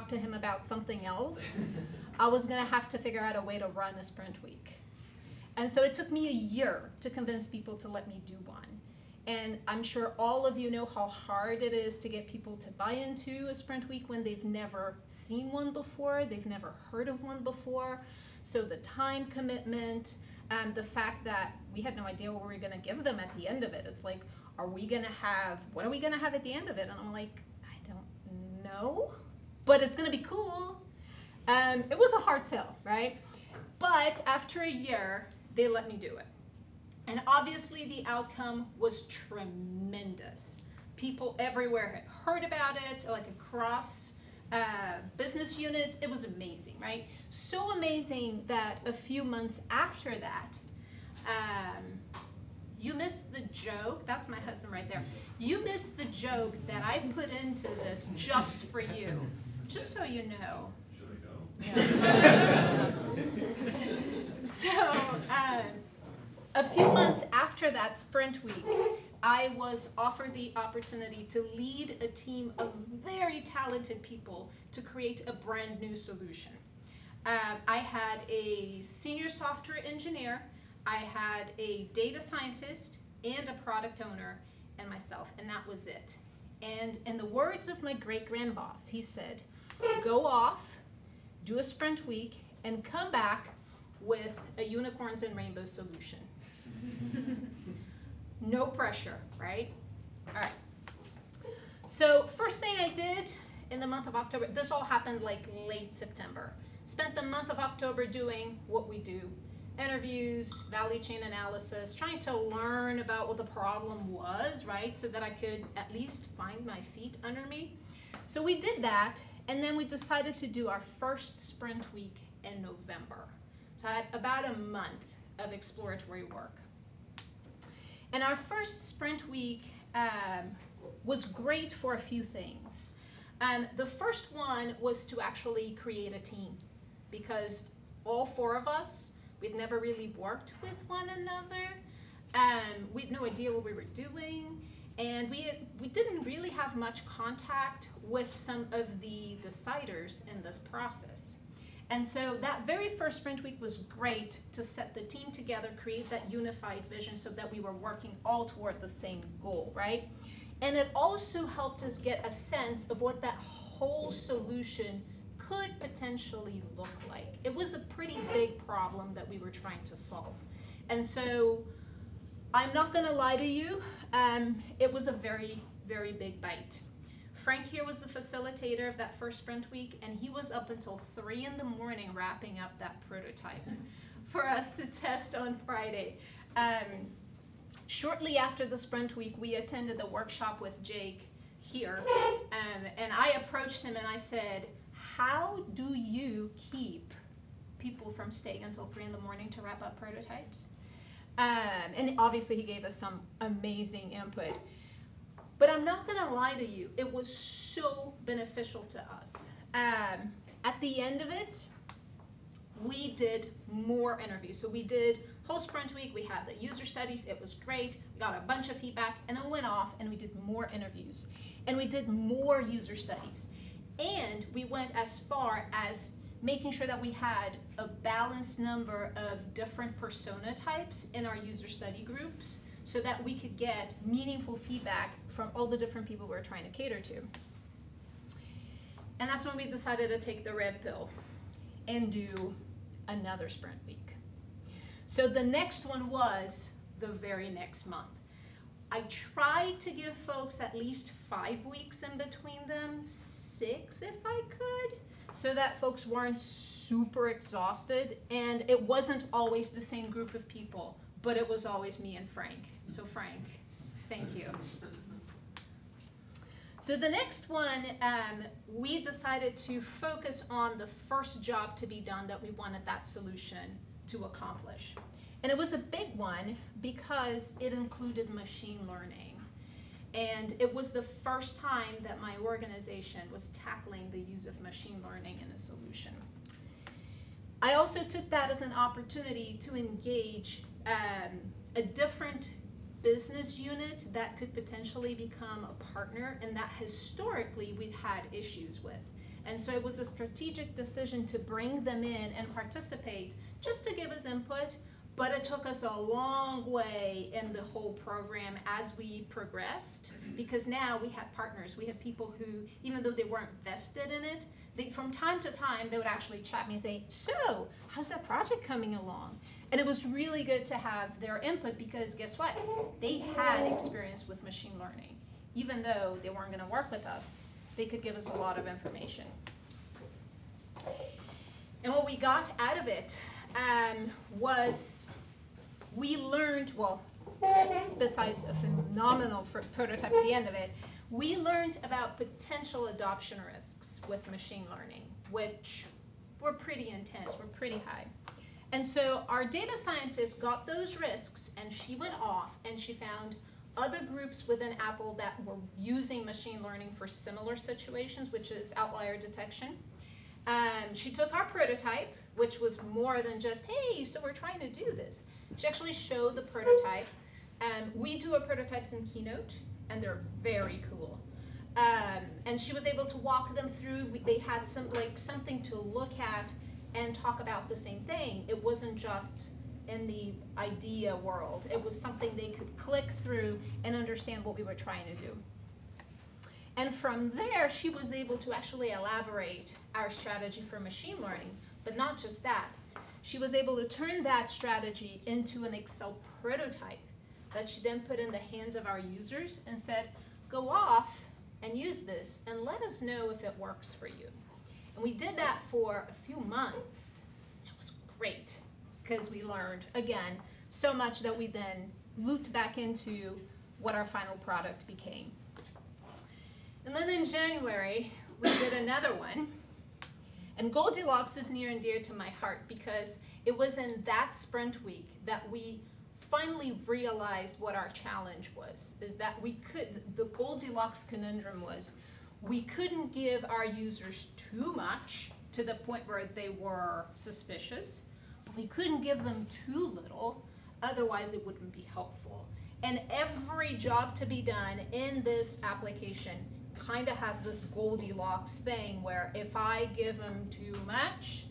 talk to him about something else, I was going to have to figure out a way to run a sprint week. And so it took me a year to convince people to let me do one. And I'm sure all of you know how hard it is to get people to buy into a sprint week when they've never seen one before, they've never heard of one before. So the time commitment, the fact that we had no idea what we were going to give them at the end of it. It's like, what are we going to have at the end of it? And I'm like, I don't know, but it's going to be cool. It was a hard sell, right? But after a year, they let me do it. And obviously the outcome was tremendous. People everywhere had heard about it, like across business units. It was amazing, right? So amazing that a few months after that, you missed the joke. That's my husband right there. You missed the joke that I put into this just for you, just so you know. Should I go? Yeah. So, a few months after that sprint week, I was offered the opportunity to lead a team of very talented people to create a brand new solution. I had a senior software engineer, I had a data scientist, and a product owner, and myself, and that was it. And in the words of my great-grandboss, he said, go off, do a sprint week, and come back with a unicorns and rainbows solution. No pressure, right? All right. So first thing I did in the month of October, this all happened like late September. Spent the month of October doing what we do. Interviews, value chain analysis, trying to learn about what the problem was, right? So that I could at least find my feet under me. So we did that, and then we decided to do our first sprint week in November. So I had about a month of exploratory work. And our first sprint week was great for a few things. The first one was to actually create a team, because all four of us, we'd never really worked with one another. We had no idea what we were doing, and we didn't really have much contact with some of the deciders in this process. And so that very first sprint week was great to set the team together, create that unified vision so that we were working all toward the same goal, right? And it also helped us get a sense of what that whole solution could potentially look like. It was a pretty big problem that we were trying to solve. And so I'm not gonna lie to you, it was a very, very big bite. Frank here was the facilitator of that first sprint week, and he was up until 3 in the morning wrapping up that prototype for us to test on Friday. Shortly after the sprint week, we attended the workshop with Jake here, and I approached him and I said, how do you keep people from staying until 3 in the morning to wrap up prototypes? And obviously he gave us some amazing input. But I'm not gonna lie to you, it was so beneficial to us. At the end of it, we did more interviews. So we did whole sprint week, we had the user studies, it was great, we got a bunch of feedback, and then we went off and we did more interviews. And we did more user studies. And we went as far as making sure that we had a balanced number of different persona types in our user study groups, so that we could get meaningful feedback from all the different people we're trying to cater to. And that's when we decided to take the red pill and do another sprint week. So the next one was the very next month. I tried to give folks at least 5 weeks in between them, 6 if I could, so that folks weren't super exhausted, and it wasn't always the same group of people, but it was always me and Frank. So Frank, thank you. So the next one, we decided to focus on the first job to be done that we wanted that solution to accomplish. And it was a big one because it included machine learning. And it was the first time that my organization was tackling the use of machine learning in a solution. I also took that as an opportunity to engage a different business unit that could potentially become a partner and that historically we'd had issues with. And so it was a strategic decision to bring them in and participate just to give us input, but it took us a long way in the whole program as we progressed, because now we had partners. We had people who, even though they weren't vested in it, from time to time, they would actually chat me and say, so, how's that project coming along? And it was really good to have their input, because guess what? They had experience with machine learning. Even though they weren't gonna work with us, they could give us a lot of information. And what we got out of it was we learned, well, besides a phenomenal prototype at the end of it, we learned about potential adoption risks with machine learning, which were pretty intense, were pretty high. And so our data scientist got those risks, and she went off and she found other groups within Apple that were using machine learning for similar situations, which is outlier detection. She took our prototype, which was more than just, hey, so we're trying to do this. She actually showed the prototype. We do our prototypes in Keynote, and they're very cool. And she was able to walk them through. They had something to look at and talk about the same thing. It wasn't just in the idea world. It was something they could click through and understand what we were trying to do. And from there, she was able to actually elaborate our strategy for machine learning. But not just that. She was able to turn that strategy into an Excel prototype that she then put in the hands of our users and said, go off and use this and let us know if it works for you. And we did that for a few months. It was great, because we learned, again, so much that we then looped back into what our final product became. And then in January, we did another one. And Goldilocks is near and dear to my heart, because it was in that sprint week that we finally realized what our challenge was, is that the Goldilocks conundrum was, we couldn't give our users too much to the point where they were suspicious. We couldn't give them too little, otherwise it wouldn't be helpful. And every job to be done in this application kind of has this Goldilocks thing where if I give them too much,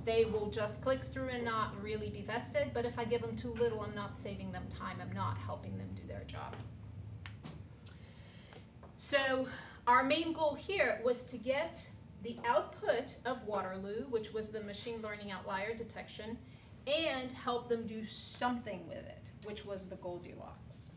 they will just click through and not really be vested. But if I give them too little, I'm not saving them time. I'm not helping them do their job. So our main goal here was to get the output of Waterloo, which was the machine learning outlier detection, and help them do something with it, which was the Goldilocks.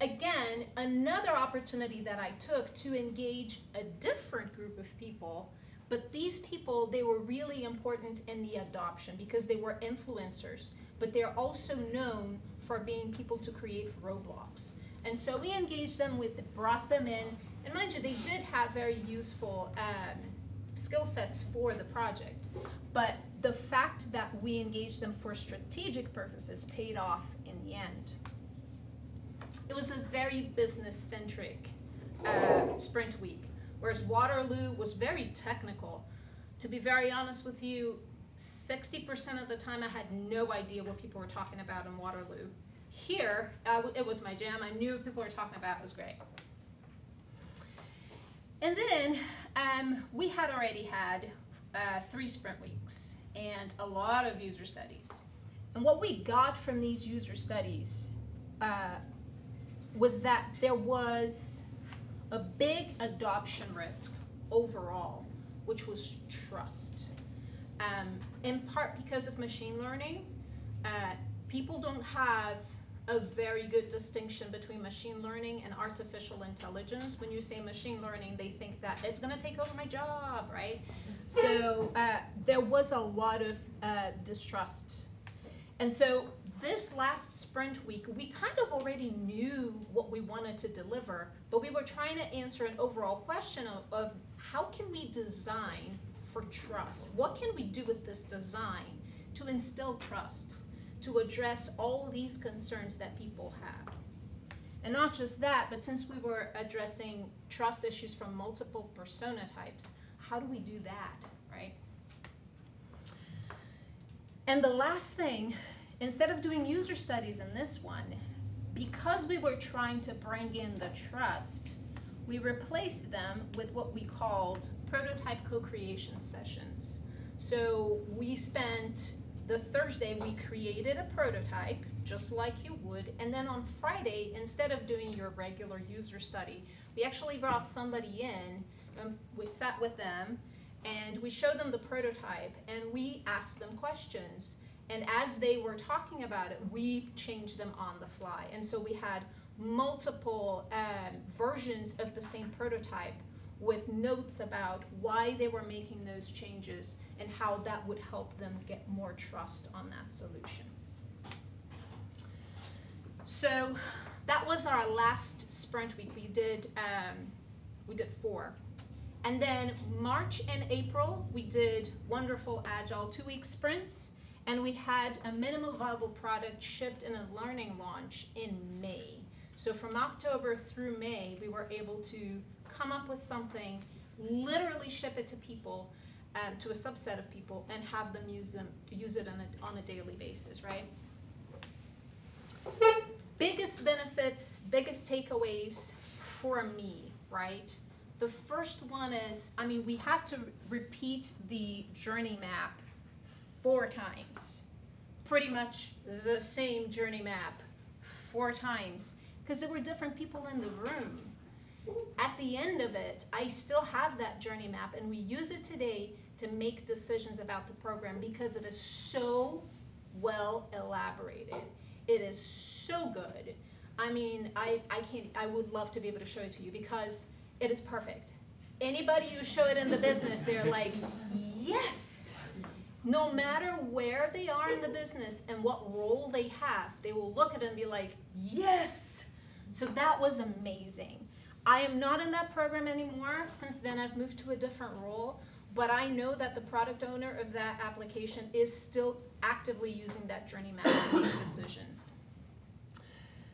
Again, another opportunity that I took to engage a different group of people, but these people, they were really important in the adoption because they were influencers, but they're also known for being people to create roadblocks. And so we engaged them brought them in, and mind you, they did have very useful skill sets for the project, but the fact that we engaged them for strategic purposes paid off in the end. It was a very business-centric sprint week, whereas Waterloo was very technical. To be very honest with you, 60% of the time I had no idea what people were talking about in Waterloo. Here, it was my jam. I knew what people were talking about. It was great. And then we had already had 3 sprint weeks and a lot of user studies. And what we got from these user studies was that there was a big adoption risk overall, which was trust. In part because of machine learning, people don't have a very good distinction between machine learning and artificial intelligence. When you say machine learning, they think that it's going to take over my job, right? So there was a lot of distrust. And so this last sprint week, we kind of already knew what we wanted to deliver, but we were trying to answer an overall question of how can we design for trust? What can we do with this design to instill trust, to address all these concerns that people have? And not just that, but since we were addressing trust issues from multiple persona types, how do we do that, right? And the last thing, instead of doing user studies in this one, because we were trying to bring in the trust, we replaced them with what we called prototype co-creation sessions. So we spent the Thursday, we created a prototype, just like you would, and then on Friday, instead of doing your regular user study, we actually brought somebody in, and we sat with them, and we showed them the prototype, and we asked them questions. And as they were talking about it, we changed them on the fly. And so we had multiple versions of the same prototype with notes about why they were making those changes and how that would help them get more trust on that solution. So that was our last sprint week. We did 4. And then March and April, we did wonderful agile 2-week sprints, and we had a minimum viable product shipped in a learning launch in May. So from October through May, we were able to come up with something, literally ship it to people, to a subset of people, and have them use it on a daily basis, right? Biggest benefits, biggest takeaways for me, right? The first one is, I mean, we had to repeat the journey map 4 times. Pretty much the same journey map 4 times, because there were different people in the room. At the end of it, I still have that journey map, and we use it today to make decisions about the program because it is so well elaborated. It is so good. I mean, I would love to be able to show it to you because it is perfect. Anybody you show it in the business, they're like, yes! No matter where they are in the business and what role they have, they will look at it and be like, yes! So that was amazing. I am not in that program anymore. Since then, I've moved to a different role, but I know that the product owner of that application is still actively using that journey map to make decisions.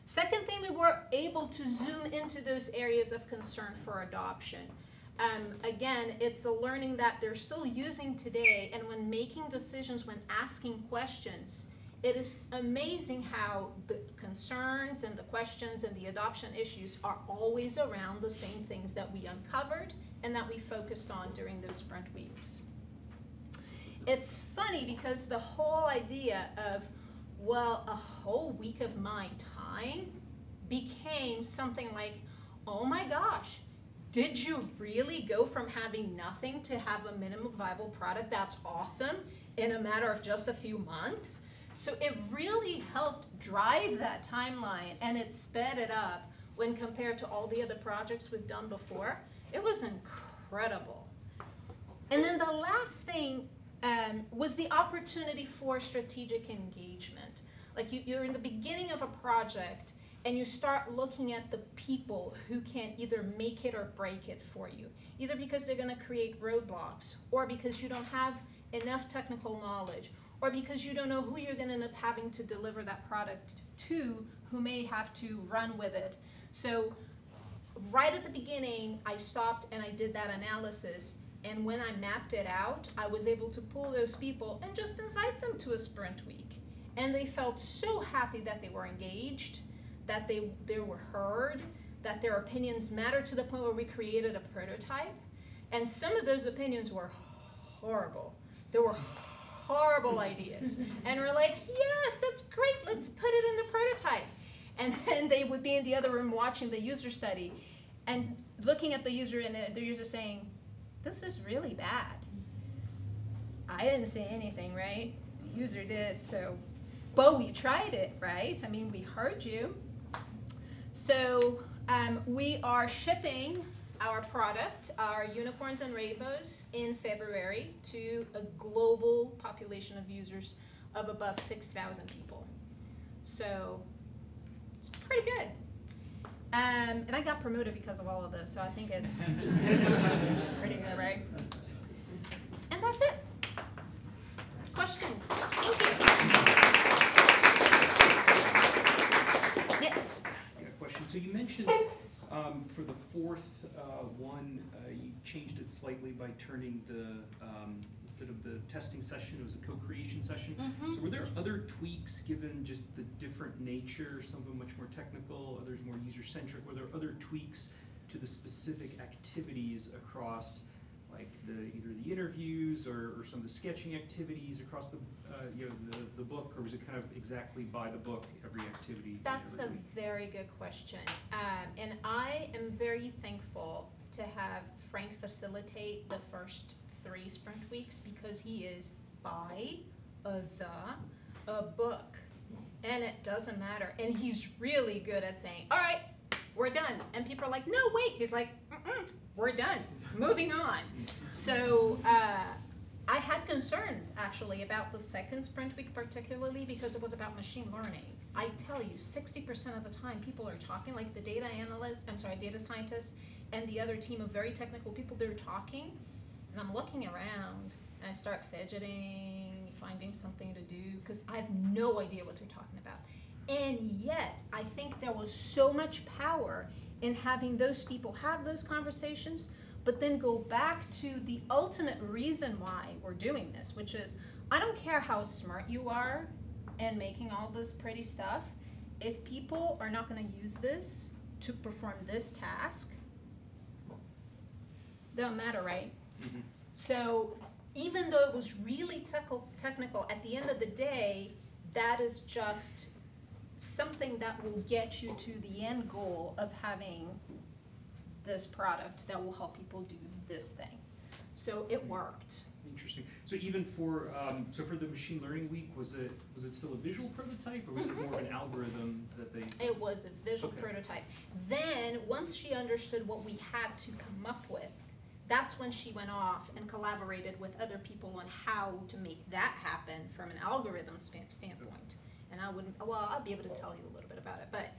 Second thing, we were able to zoom into those areas of concern for adoption. Again, it's a learning that they're still using today, and when making decisions, when asking questions, it is amazing how the concerns and the questions and the adoption issues are always around the same things that we uncovered and that we focused on during those sprint weeks. It's funny because the whole idea of, well, a whole week of my time became something like, oh my gosh, did you really go from having nothing to have a minimum viable product that's awesome in a matter of just a few months? So it really helped drive that timeline, and it sped it up when compared to all the other projects we've done before. It was incredible. And then the last thing was the opportunity for strategic engagement. Like you're in the beginning of a project, and you start looking at the people who can either make it or break it for you, either because they're going to create roadblocks, or because you don't have enough technical knowledge, or because you don't know who you're going to end up having to deliver that product to, who may have to run with it. So right at the beginning, I stopped and I did that analysis, and when I mapped it out, I was able to pull those people and just invite them to a sprint week. And they felt so happy that they were engaged, that they were heard, that their opinions mattered, to the point where we created a prototype. And some of those opinions were horrible. There were horrible ideas. And we're like, yes, that's great, let's put it in the prototype. And then they would be in the other room watching the user study and looking at the user, and the user saying, this is really bad. I didn't say anything, right? The user did, so, but we tried it, right? I mean, we heard you. So we are shipping our product, our Unicorns and Rainbows, in February to a global population of users of above 6,000 people. So it's pretty good. And I got promoted because of all of this, so I think it's pretty good, right? And that's it. Questions? Thank you. Yes? I got a question. So you mentioned for the fourth one, you changed it slightly by turning the, instead of the testing session, it was a co-creation session. Mm-hmm. So were there other tweaks given just the different nature, some of them much more technical, others more user-centric? Were there other tweaks to the specific activities across like either the interviews or some of the sketching activities across the the book, or was it kind of exactly by the book every activity? That's a very good question, and I am very thankful to have Frank facilitate the first 3 sprint weeks, because he is by a book, and it doesn't matter, and he's really good at saying, all right, we're done, and people are like, no, wait, he's like, we're done, moving on. So I had concerns actually about the second sprint week, particularly because it was about machine learning. I tell you, 60% of the time people are talking, like the data scientists and the other team of very technical people, they're talking, and I'm looking around and I start fidgeting, finding something to do, because I have no idea what they're talking about. And yet, I think there was so much power in having those people have those conversations, but then go back to the ultimate reason why we're doing this, which is, I don't care how smart you are in making all this pretty stuff, if people are not going to use this to perform this task, doesn't matter, right? Mm-hmm. So even though it was really technical, at the end of the day, that is just something that will get you to the end goal of having this product that will help people do this thing. So it worked. Interesting. So even for for the machine learning week, was it still a visual prototype, or was it more of an algorithm that they? It was a visual prototype. Then once she understood what we had to come up with, that's when she went off and collaborated with other people on how to make that happen from an algorithm standpoint. And I'll be able to tell you a little bit about it, but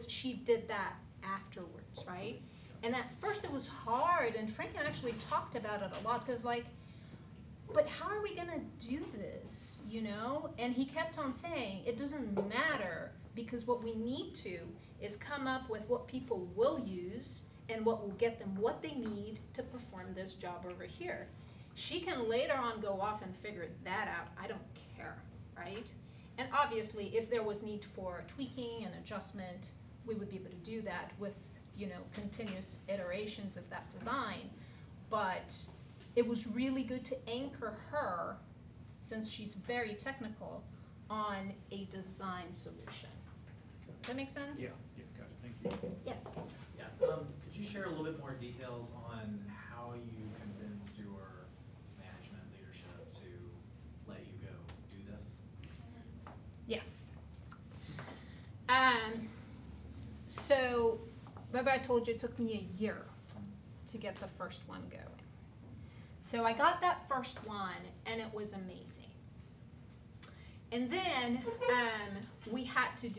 she did that afterwards, right? And at first it was hard, and Frank actually talked about it a lot, because but how are we gonna do this, And he kept on saying, it doesn't matter, because what we need to is come up with what people will use and what will get them what they need to perform this job over here. She can later on go off and figure that out, I don't care, right? And obviously, if there was need for tweaking and adjustment, we would be able to do that with, continuous iterations of that design. But it was really good to anchor her, since she's very technical, on a design solution. Does that make sense? Yeah, got it, thank you. Yes. Yeah, could you share a little bit more details on how you convinced your management leadership to let you go do this? Yes. So, remember I told you it took me a year to get the first one going. So I got that first one, and it was amazing. And then we had to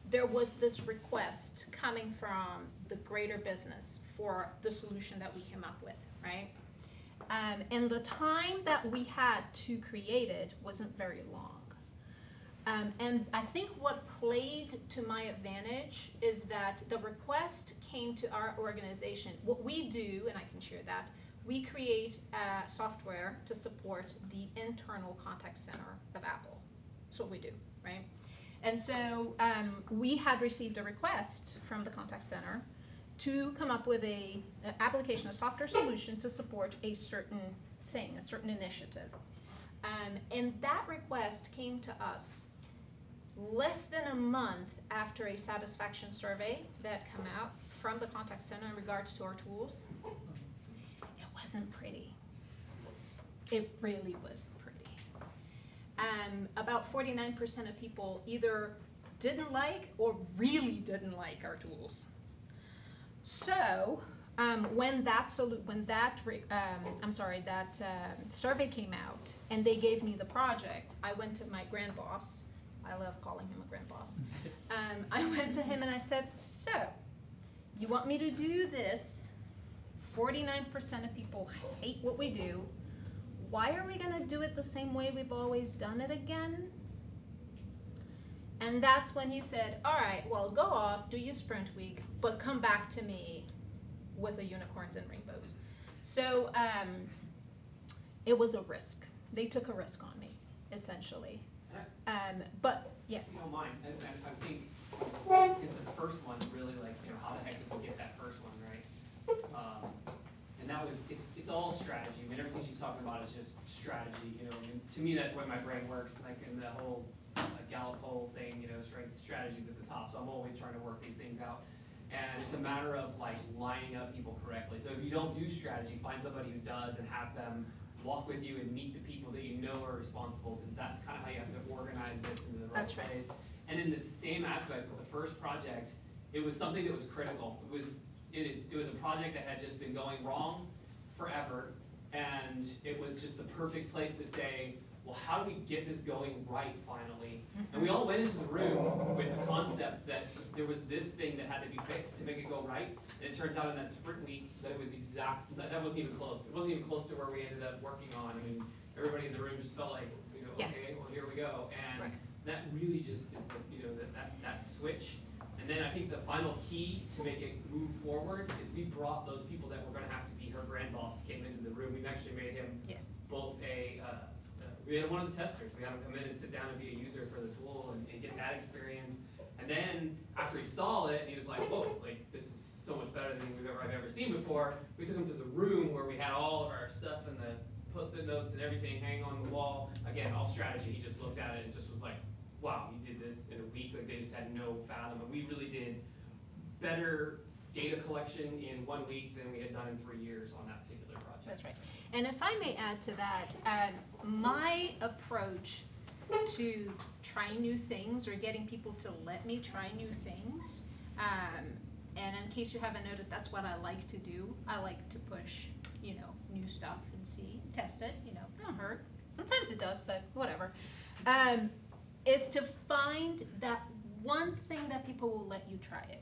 there was this request coming from the greater business for the solution that we came up with, right? And the time that we had to create it wasn't very long. And I think what played to my advantage is that the request came to our organization. What we do, and I can share that, we create software to support the internal contact center of Apple. That's what we do, right? And so we had received a request from the contact center to come up with an application, a software solution to support a certain thing, a certain initiative. And that request came to us less than a month after a satisfaction survey that came out from the contact center in regards to our tools. It wasn't pretty. It really wasn't pretty. About 49% of people either didn't like or really didn't like our tools. So when that survey came out and they gave me the project, I went to my grand boss. I love calling him a grand boss. I went to him and I said, so, you want me to do this? 49% of people hate what we do. Why are we going to do it the same way we've always done it again? And that's when he said, all right, well, go off, do your sprint week, but come back to me with the unicorns and rainbows. So it was a risk. They took a risk on me, essentially. But yes. If you don't mind, I think Because the first one really like, you know, how the heck did we get that first one, right? And that was, it's all strategy. I mean, everything she's talking about is just strategy, you know. I mean, to me, that's the way my brain works, like in the whole Gallup poll thing, you know, strength strategies at the top. So I'm always trying to work these things out. And it's a matter of like lining up people correctly. So if you don't do strategy, find somebody who does and have them walk with you and meet the people that you know are responsible, because that's kind of how you have to organize this in the right That's right. ways. And in the same aspect with the first project, it was something that was critical. It was a project that had just been going wrong forever, and it was just the perfect place to say, well, how do we get this going right finally? And we all went into the room with the concept that there was this thing that had to be fixed to make it go right. And it turns out in that sprint week that it was that wasn't even close. It wasn't even close to where we ended up working on. I mean, everybody in the room just felt like, you know, Yeah. okay, well, here we go. And Right. that really just is the, you know, that switch. And then I think the final key to make it move forward is we brought those people that were gonna have to be her grand boss came into the room. We've actually made him Yes. both we had one of the testers. We had him come in and sit down and be a user for the tool and get that experience. And then after he saw it, he was like, whoa, like this is so much better than I've ever seen before. We took him to the room where we had all of our stuff and the Post-it notes and everything hanging on the wall. Again, all strategy. He just looked at it and just was like, wow, you did this in a week. Like they just had no fathom. And we really did better data collection in 1 week than we had done in 3 years on that particular project. That's right. And if I may add to that, my approach to trying new things or getting people to let me try new things, and in case you haven't noticed, that's what I like to do. I like to push, you know, new stuff and see, test it, you know, don't hurt. Sometimes it does, but whatever. Is to find that one thing that people will let you try it.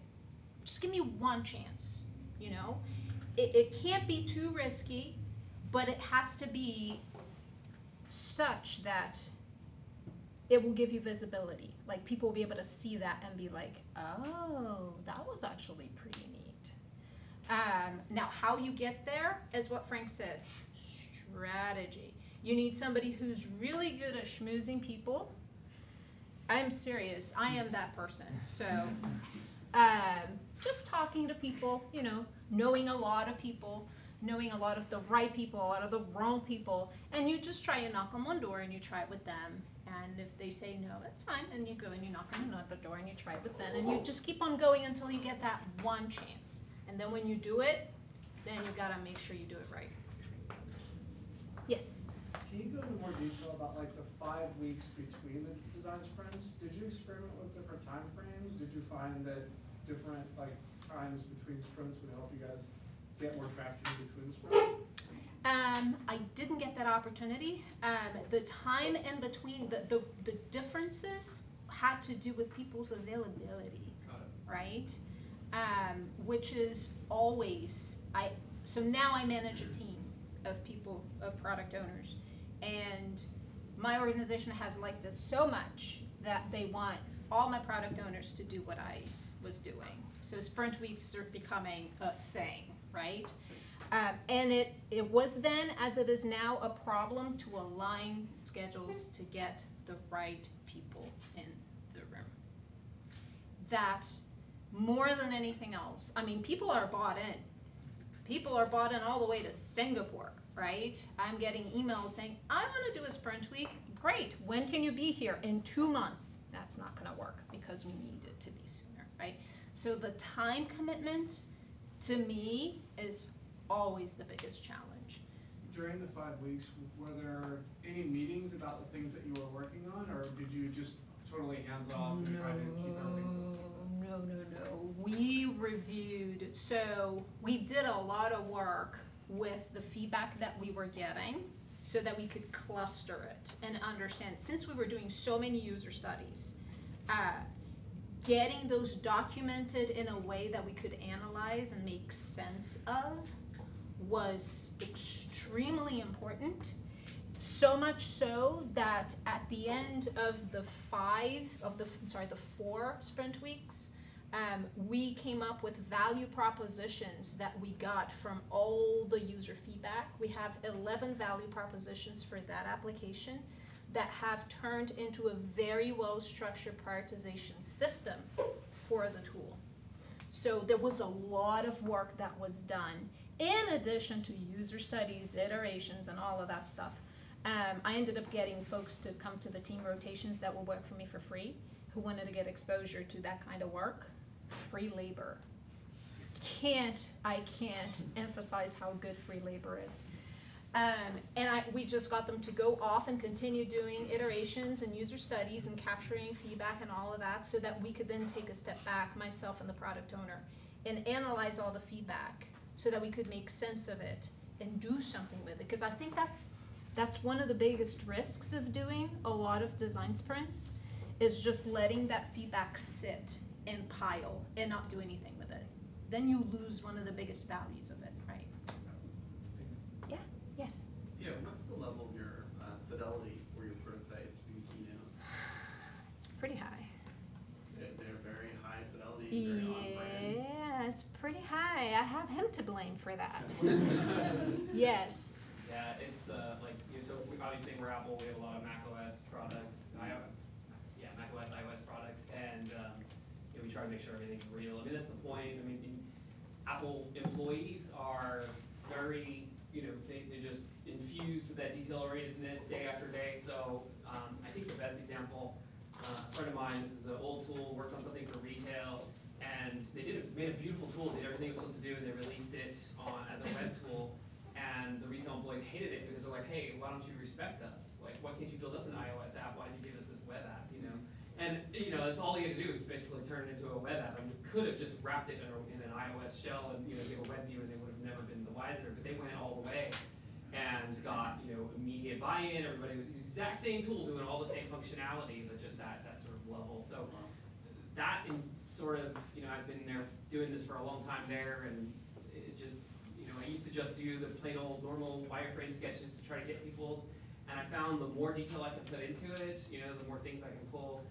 Just give me one chance, you know? It can't be too risky, but it has to be such that it will give you visibility. Like people will be able to see that and be like, oh, that was actually pretty neat. Now how you get there is what Frank said, strategy. You need somebody who's really good at schmoozing people. I'm serious, I am that person. So just talking to people, you know, knowing a lot of people, knowing a lot of the right people, a lot of the wrong people, and you just try and knock on one door and you try it with them. And if they say no, that's fine, and you go and you knock on another door and you try it with them, and you just keep on going until you get that one chance. And then when you do it, then you gotta make sure you do it right. Yes? Can you go into more detail about like the 5 weeks between the design sprints? Did you experiment with different time frames? Did you find that different like times between sprints would help you guys get more traction between the sprints? I didn't get that opportunity. The time in between, the differences had to do with people's availability, Got it. right? Which is always, so now I manage a team of people, of product owners, and my organization has liked this so much that they want all my product owners to do what I was doing. So sprint weeks are becoming a thing, right? And it was then, as it is now, a problem to align schedules to get the right people in the room. That, more than anything else, I mean, people are bought in. People are bought in all the way to Singapore, right? I'm getting emails saying, I want to do a sprint week. Great, when can you be here? In 2 months. That's not going to work because we need it to be sooner, right? So the time commitment, to me, is always the biggest challenge. During the 5 weeks, were there any meetings about the things that you were working on, or did you just totally hands off and try to keep everything? No. We reviewed, so we did a lot of work with the feedback that we were getting so that we could cluster it and understand, since we were doing so many user studies, getting those documented in a way that we could analyze and make sense of was extremely important. So much so that at the end of the 4 sprint weeks, we came up with value propositions that we got from all the user feedback. We have 11 value propositions for that application that have turned into a very well-structured prioritization system for the tool. So there was a lot of work that was done, in addition to user studies, iterations, and all of that stuff. I ended up getting folks to come to the team rotations that will work for me for free, who wanted to get exposure to that kind of work. Free labor. I can't emphasize how good free labor is. We just got them to go off and continue doing iterations and user studies and capturing feedback and all of that, so that we could then take a step back, myself and the product owner, and analyze all the feedback so that we could make sense of it and do something with it. Because I think that's one of the biggest risks of doing a lot of design sprints, is just letting that feedback sit and pile and not do anything with it. Then you lose one of the biggest values of it, right? Yeah, yes. Yeah, what's the level of your fidelity for your prototypes in Keynote? It's pretty high. They're very high fidelity, very on brand. Yeah, it's pretty high. I have him to blame for that. Yes. Yeah, it's so obviously we're Apple, we have a lot of macOS products, macOS, iOS products, and we try to make sure everything's real. I mean, that's the point. I mean, Apple employees are very, they're just infused with that detail-orientedness day after day. So I think the best example, a friend of mine, this is an old tool, worked on something for retail, and they made a beautiful tool, did everything it was supposed to do, and they released it as a web tool. And the retail employees hated it because they're like, hey, why don't you respect us? Like, why can't you build us an iOS app? Why did you give us this web app, And, that's all you had to do is basically turn it into a web app. I mean, you could have just wrapped it in an iOS shell and, give a web view, and they would have never been the wiser. But they went all the way and got, immediate buy-in. Everybody was the exact same tool doing all the same functionality, but just at that sort of level. So that in sort of, I've been there doing this for a long time there, and it just, I used to just do the plain old normal wireframe sketches to try to get people's, and I found the more detail I can put into it, the more things I can pull,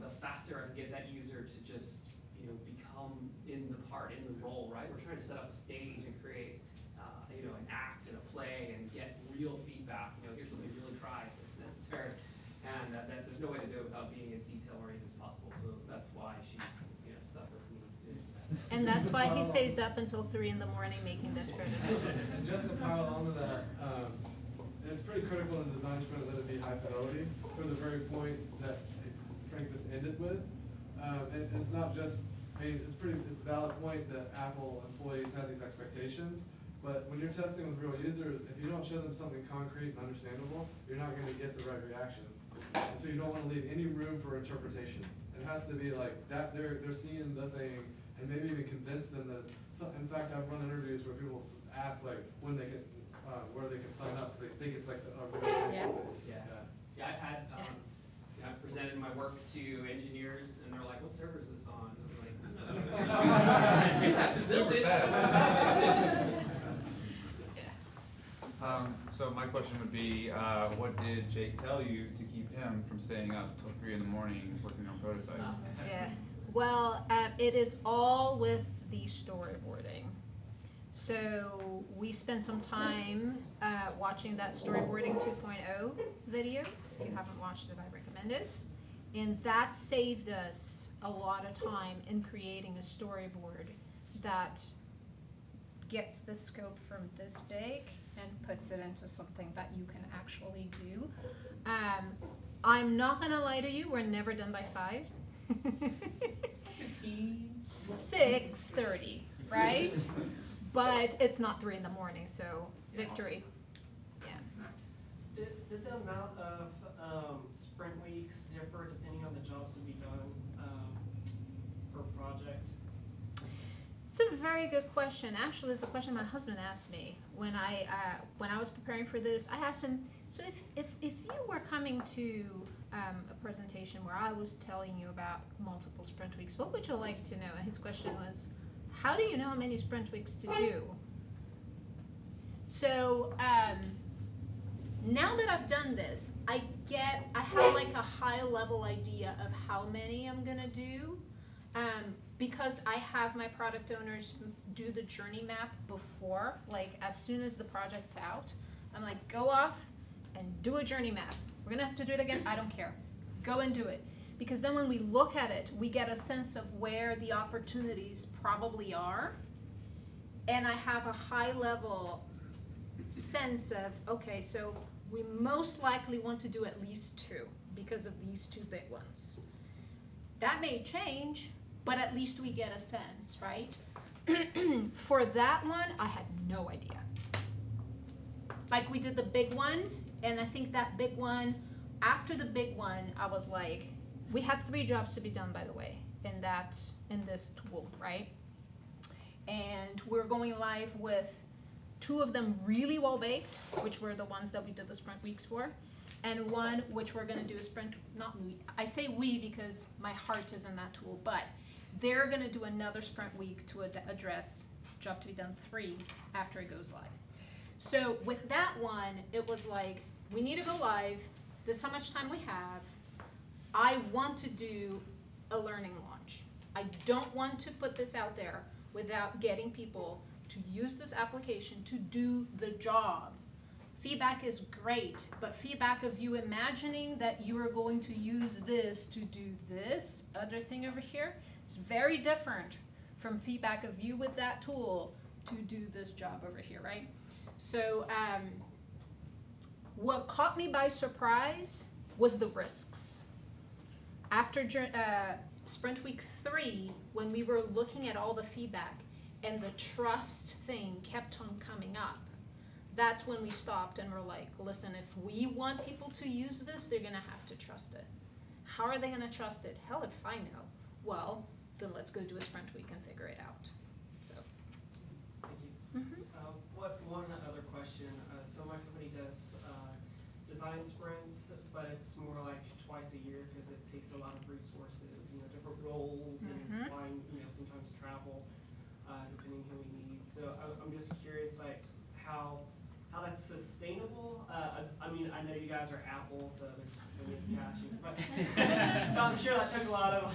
the faster I can get that user to just, become in the role, right? We're trying to set up a stage and create, an act and a play and get real feedback. Here's somebody really cry if it's necessary, and that there's no way to do it without being as detail-oriented as possible. So that's why she's, stuck with me doing that. And that's why he stays up until 3 in the morning making those prototypes. And just to pile onto that, it's pretty critical in the design sprint that it be high fidelity for the very points that Frank just ended with. And it's not just, it's a valid point that Apple employees have these expectations, but when you're testing with real users, if you don't show them something concrete and understandable, you're not going to get the right reactions. And so you don't want to leave any room for interpretation. It has to be like that they're seeing the thing, and maybe even convince them that. In fact, I've run interviews where people ask like when they can, where they can sign up because they think it's like a real thing. Yeah, I've had, I've presented my work to engineers, and they're like, "What server is this on?" And I'm like, Super fast. So my question would be, what did Jake tell you to keep him from staying up till 3 in the morning working on prototypes? Yeah. Well, it is all with the storyboarding. So we spent some time watching that storyboarding 2.0 video. If you haven't watched it, I recommend it. And that saved us a lot of time in creating a storyboard that gets the scope from this big and puts it into something that you can actually do. I'm not gonna lie to you, we're never done by 5. 6:30, right? But it's not 3 in the morning, so victory. Yeah. Did the amount of sprint weeks differ depending on the jobs to be done per project? It's a very good question. Actually, it's a question my husband asked me when I was preparing for this. I asked him, so if you were coming to a presentation where I was telling you about multiple sprint weeks, what would you like to know? And his question was, how do you know how many sprint weeks to do? So now that I've done this, I have like a high level idea of how many I'm gonna do. Because I have my product owners do the journey map before, like as soon as the project's out, I'm like, go off and do a journey map. We're gonna have to do it again, I don't care. Go and do it. because then when we look at it, we get a sense of where the opportunities probably are. And I have a high level sense of, okay, so we most likely want to do at least 2 because of these 2 big ones. That may change, but at least we get a sense, right? For that one, I had no idea. Like, we did the big one, and I think that big one, after the big one, I was like, we have 3 jobs to be done, by the way, in this tool, right? And we're going live with 2 of them really well baked, which were the ones that we did the sprint weeks for, and 1 which we're gonna do a sprint, not we, I say we because my heart is in that tool, but they're gonna do another sprint week to address job to be done 3 after it goes live. So with that one, it was like, we need to go live, this is how much time we have, I want to do a learning launch. I don't want to put this out there without getting people to use this application to do the job. Feedback is great, but feedback of you imagining that you are going to use this to do this other thing over here is very different from feedback of you with that tool to do this job over here, right? So what caught me by surprise was the risks. After Sprint Week 3, when we were looking at all the feedback and the trust thing kept on coming up, that's when we stopped and were like, listen, if we want people to use this, they're gonna have to trust it. How are they gonna trust it? Hell if I know. Well, then let's go do a sprint week and figure it out. So. Thank you. Mm-hmm. One other question. So my company does design sprints, but it's more like twice a year because it takes a lot of resources, you know, different roles and flying, you know, sometimes travel, depending who we need. So I'm just curious, like, how that's sustainable. I mean, I know you guys are Apple, so there's plenty of cash, but I'm sure that took a lot of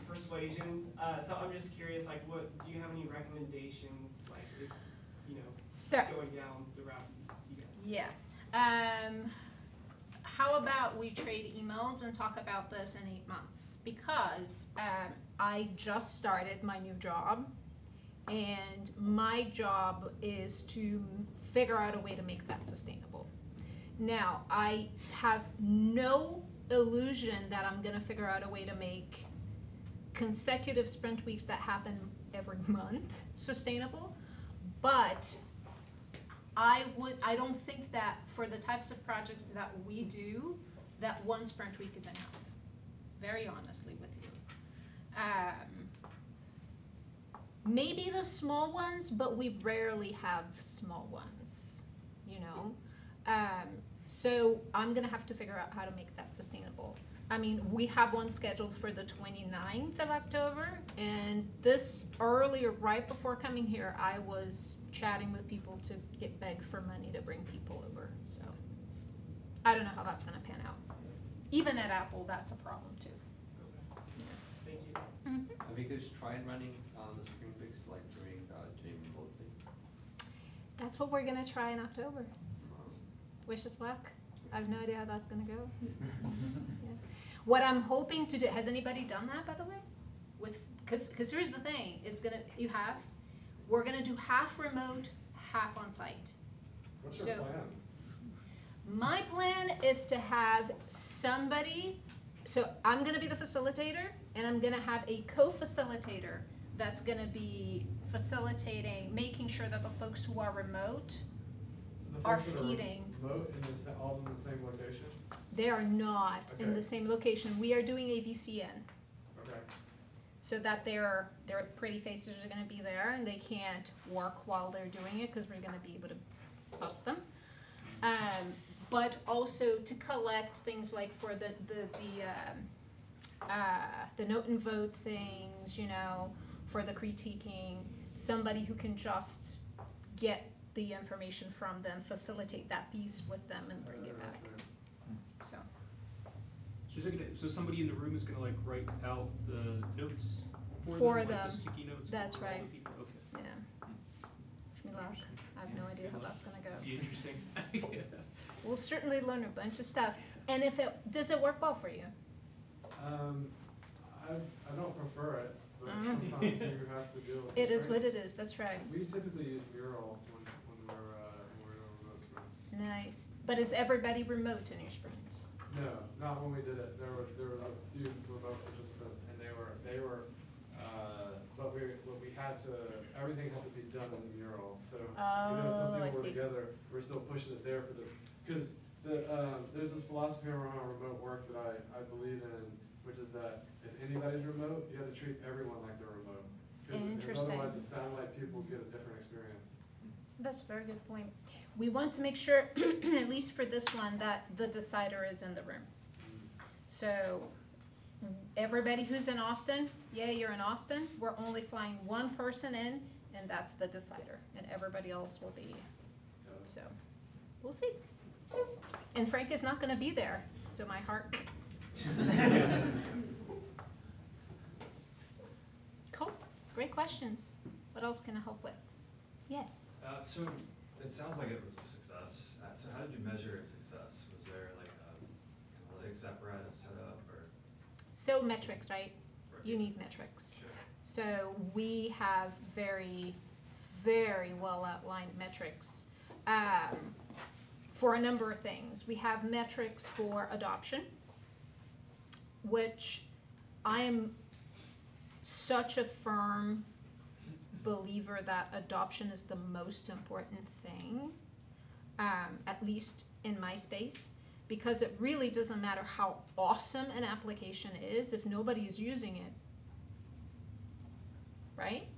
persuasion. So I'm just curious, like, what do you have any recommendations, like, if, you know, going down the route you guys? Yeah. How about we trade emails and talk about this in 8 months? Because I just started my new job, and my job is to figure out a way to make that sustainable. Now, I have no illusion that I'm gonna figure out a way to make consecutive sprint weeks that happen every month sustainable, but I don't think that for the types of projects that we do, that 1 sprint week is enough, very honestly with you. Maybe the small ones, but we rarely have small ones, you know? So I'm gonna have to figure out how to make that sustainable. I mean, we have one scheduled for the 29th of October, and this earlier, right before coming here, I was chatting with people to beg for money to bring people over, so. I don't know how that's gonna pan out. Even at Apple, that's a problem too. Thank you. Mm-hmm. Have you guys tried running the Spring Weeks like during remotely? That's what we're gonna try in October. Wish us luck. I have no idea how that's gonna go. Yeah. What I'm hoping to do, has anybody done that, by the way? Cause here's the thing, we're gonna do half remote, half on site. What's your plan? My plan is to have somebody, so I'm gonna be the facilitator, and I'm gonna have a co-facilitator that's gonna be facilitating, making sure that the folks who are remote So the are folks that feeding. Remote all in the same location? They are not in the same location. We are doing a VCN. Okay. So that their pretty faces are gonna be there, and they can't work while they're doing it, because we're gonna be able to post them. But also to collect things like for the note and vote things, you know, for the critiquing, somebody who can just get the information from them, facilitate that piece with them, and bring it back. So. So somebody in the room is gonna like write out the notes for them, like the sticky notes That's for all right. the people? Okay. Yeah. Wish me luck. I have no idea how that's gonna go. Be interesting. We'll certainly learn a bunch of stuff. And does it work well for you? I don't prefer it, but Mm. sometimes you have to deal with It is what it constraints. is, that's right. We typically use Mural when we're in our remote sprints. Nice. But is everybody remote in your sprints? No, not when we did it. There was a few remote participants, and they were, but we had to, everything had to be done in the Mural, so, some Oh, I people were see. together, we're still pushing it there for because there's this philosophy around remote work that I believe in, which is that if anybody's remote, you have to treat everyone like they're remote. Because Interesting. otherwise the satellite people get a different experience. That's a very good point. We want to make sure, at least for this one, that the decider is in the room. So everybody who's in Austin, yeah, you're in Austin, we're only flying one person in, and that's the decider, and everybody else will be, so, we'll see. And Frank is not gonna be there, so my heart. Cool, great questions. What else can I help with? Yes. So it sounds like it was a success. So how did you measure its success? Was there like a analytics apparatus set up or? So metrics, right? Right. You need metrics. Sure. So we have very, very well outlined metrics for a number of things. We have metrics for adoption, which I am such a firm believer that adoption is the most important thing, at least in my space, because it really doesn't matter how awesome an application is if nobody is using it, right?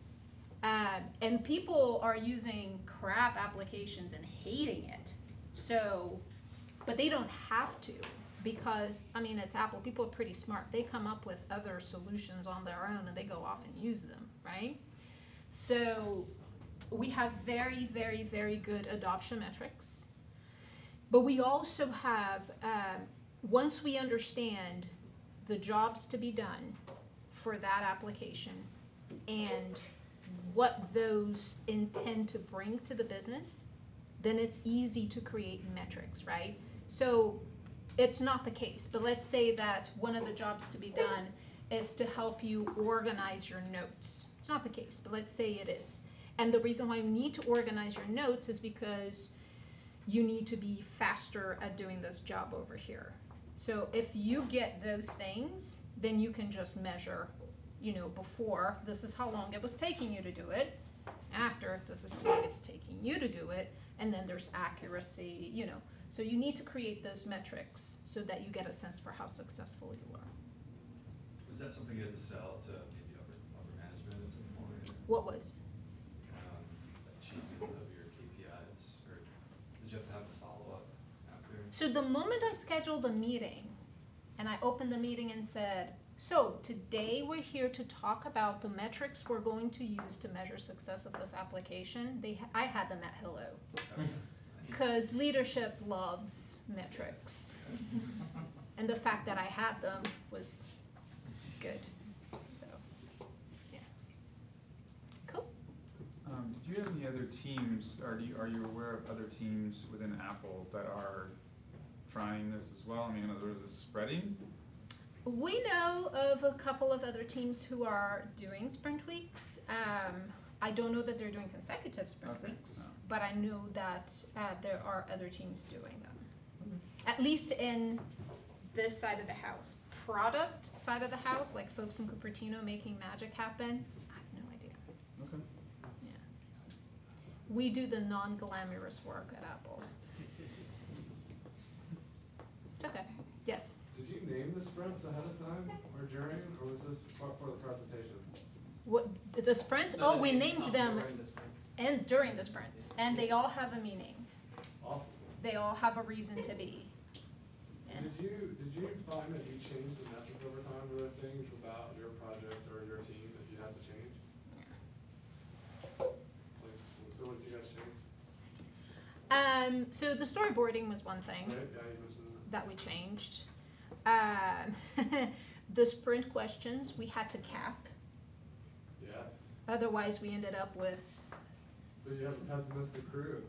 And people are using crap applications and hating it. So, but they don't have to, because, I mean, it's Apple. People are pretty smart. They come up with other solutions on their own and they go off and use them, right? So we have very, very, very good adoption metrics. But we also have, once we understand the jobs to be done for that application and what those intend to bring to the business, then it's easy to create metrics, right? So it's not the case, but let's say that one of the jobs to be done is to help you organize your notes. It's not the case, but let's say it is. And the reason why you need to organize your notes is because you need to be faster at doing this job over here. So if you get those things, then you can just measure, you know, before, this is how long it was taking you to do it. After, this is how long it's taking you to do it. And then there's accuracy, you know. So you need to create those metrics so that you get a sense for how successful you are. Was that something you had to sell to maybe upper management at some point? What was? Achievement of your KPIs, or did you have to have a follow-up after? So the moment I scheduled a meeting and I opened the meeting and said, so today we're here to talk about the metrics we're going to use to measure success of this application, I had them at hello. Because leadership loves metrics. And the fact that I had them was good. So, yeah. Cool. Did you have any other teams, or are you aware of other teams within Apple that are trying this as well? I mean, in other words, is it spreading? We know of a couple of other teams who are doing sprint weeks. I don't know that they're doing consecutive sprint Okay, weeks, no. but I know that there are other teams doing them. At least in this side of the house. Product side of the house, like folks in Cupertino making magic happen, I have no idea. Okay. Yeah. We do the non-glamorous work at Apple. It's okay. Yes. Did you name the sprints ahead of time or during, or was this for the presentation? What the sprints? So Oh, that we they named come them during the sprints. and during the sprints, and they all have a meaning. Awesome. They all have a reason to be. Yeah. Did you find that you changed the metrics over time? Were there things about your project or your team that you had to change? Like, so what did you guys change? So the storyboarding was one thing. Right, yeah, you mentioned That we changed. The sprint questions we had to cap. that. Yes. Otherwise, we ended up with. So you have a pessimistic crew.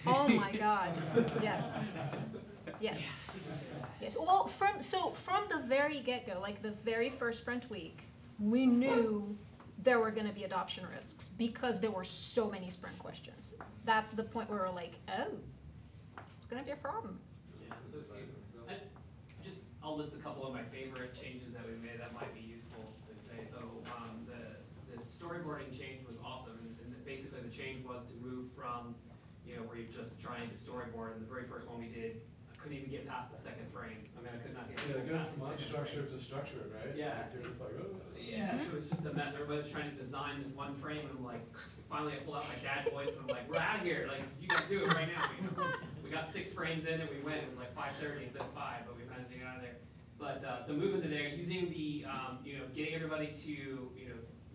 Oh my God, yes, yes. Yes, well, from the very get-go, like the very first sprint week, we knew there were gonna be adoption risks because there were so many sprint questions. That's the point where we're like, oh, it's gonna be a problem. Yeah, I'll list a couple of my favorite changes that we made that might be useful to say. So, the storyboarding change was awesome, and basically the change was to move from, where you're just trying to storyboard, and the very first one we did, I couldn't even get past the second frame. I mean, I could not get Yeah, it goes past from the second frame. unstructured to structured, right? Yeah. Like, you're just like, oh. Yeah, it was just a mess. Everybody was trying to design this one frame, and I'm like, finally I pulled out my dad voice, and I'm like, we're out of here. Like, you gotta do it right now. We got 6 frames in, and we went. It was like 5:30 instead of 5, but we managed to get out of there. But so moving to there, using the getting everybody to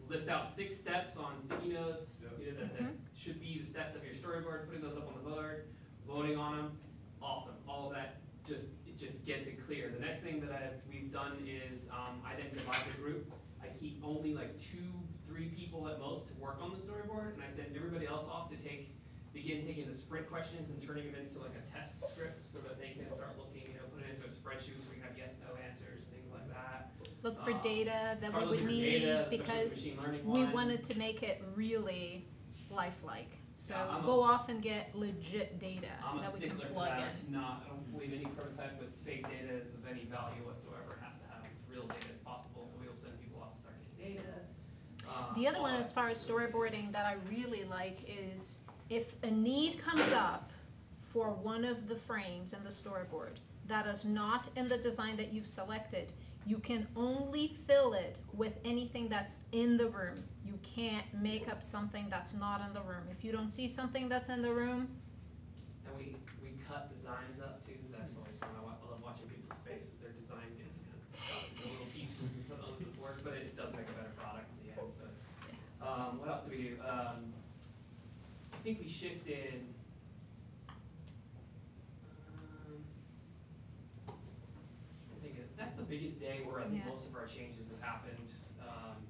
list out 6 steps on sticky notes. Yep. That should be the steps of your storyboard. Putting those up on the board, voting on them. Awesome. All of that just gets it clear. The next thing that we've done is I then divide the group. I keep only like 2-3 people at most to work on the storyboard, and I send everybody else off to begin taking the sprint questions and turning them into like a test script so that they can start looking, put it into a spreadsheet so we can have yes/no answers, things like that. Look for data that Start we would looking for need data, especially the because machine learning we one. wanted to make it really lifelike. So Yeah, I'm go off and get legit data I'm a that we can stickler for plug that. in. I don't believe any prototype with fake data is of any value whatsoever. It has to have as real data as possible, so we will send people off to start getting data. The other one, all as that far as stuff. storyboarding, that I really like is if a need comes up for one of the frames in the storyboard that is not in the design that you've selected, you can only fill it with anything that's in the room. You can't make up something that's not in the room. If you don't see something that's in the room, And we cut designs up too. That's always fun. I love watching people's faces. Their design gets kind of cut into little pieces and put on the board, but it does make a better product in the end. So, what else did we do? I think we shifted. That's the biggest day where I think Yeah. most of our changes have happened.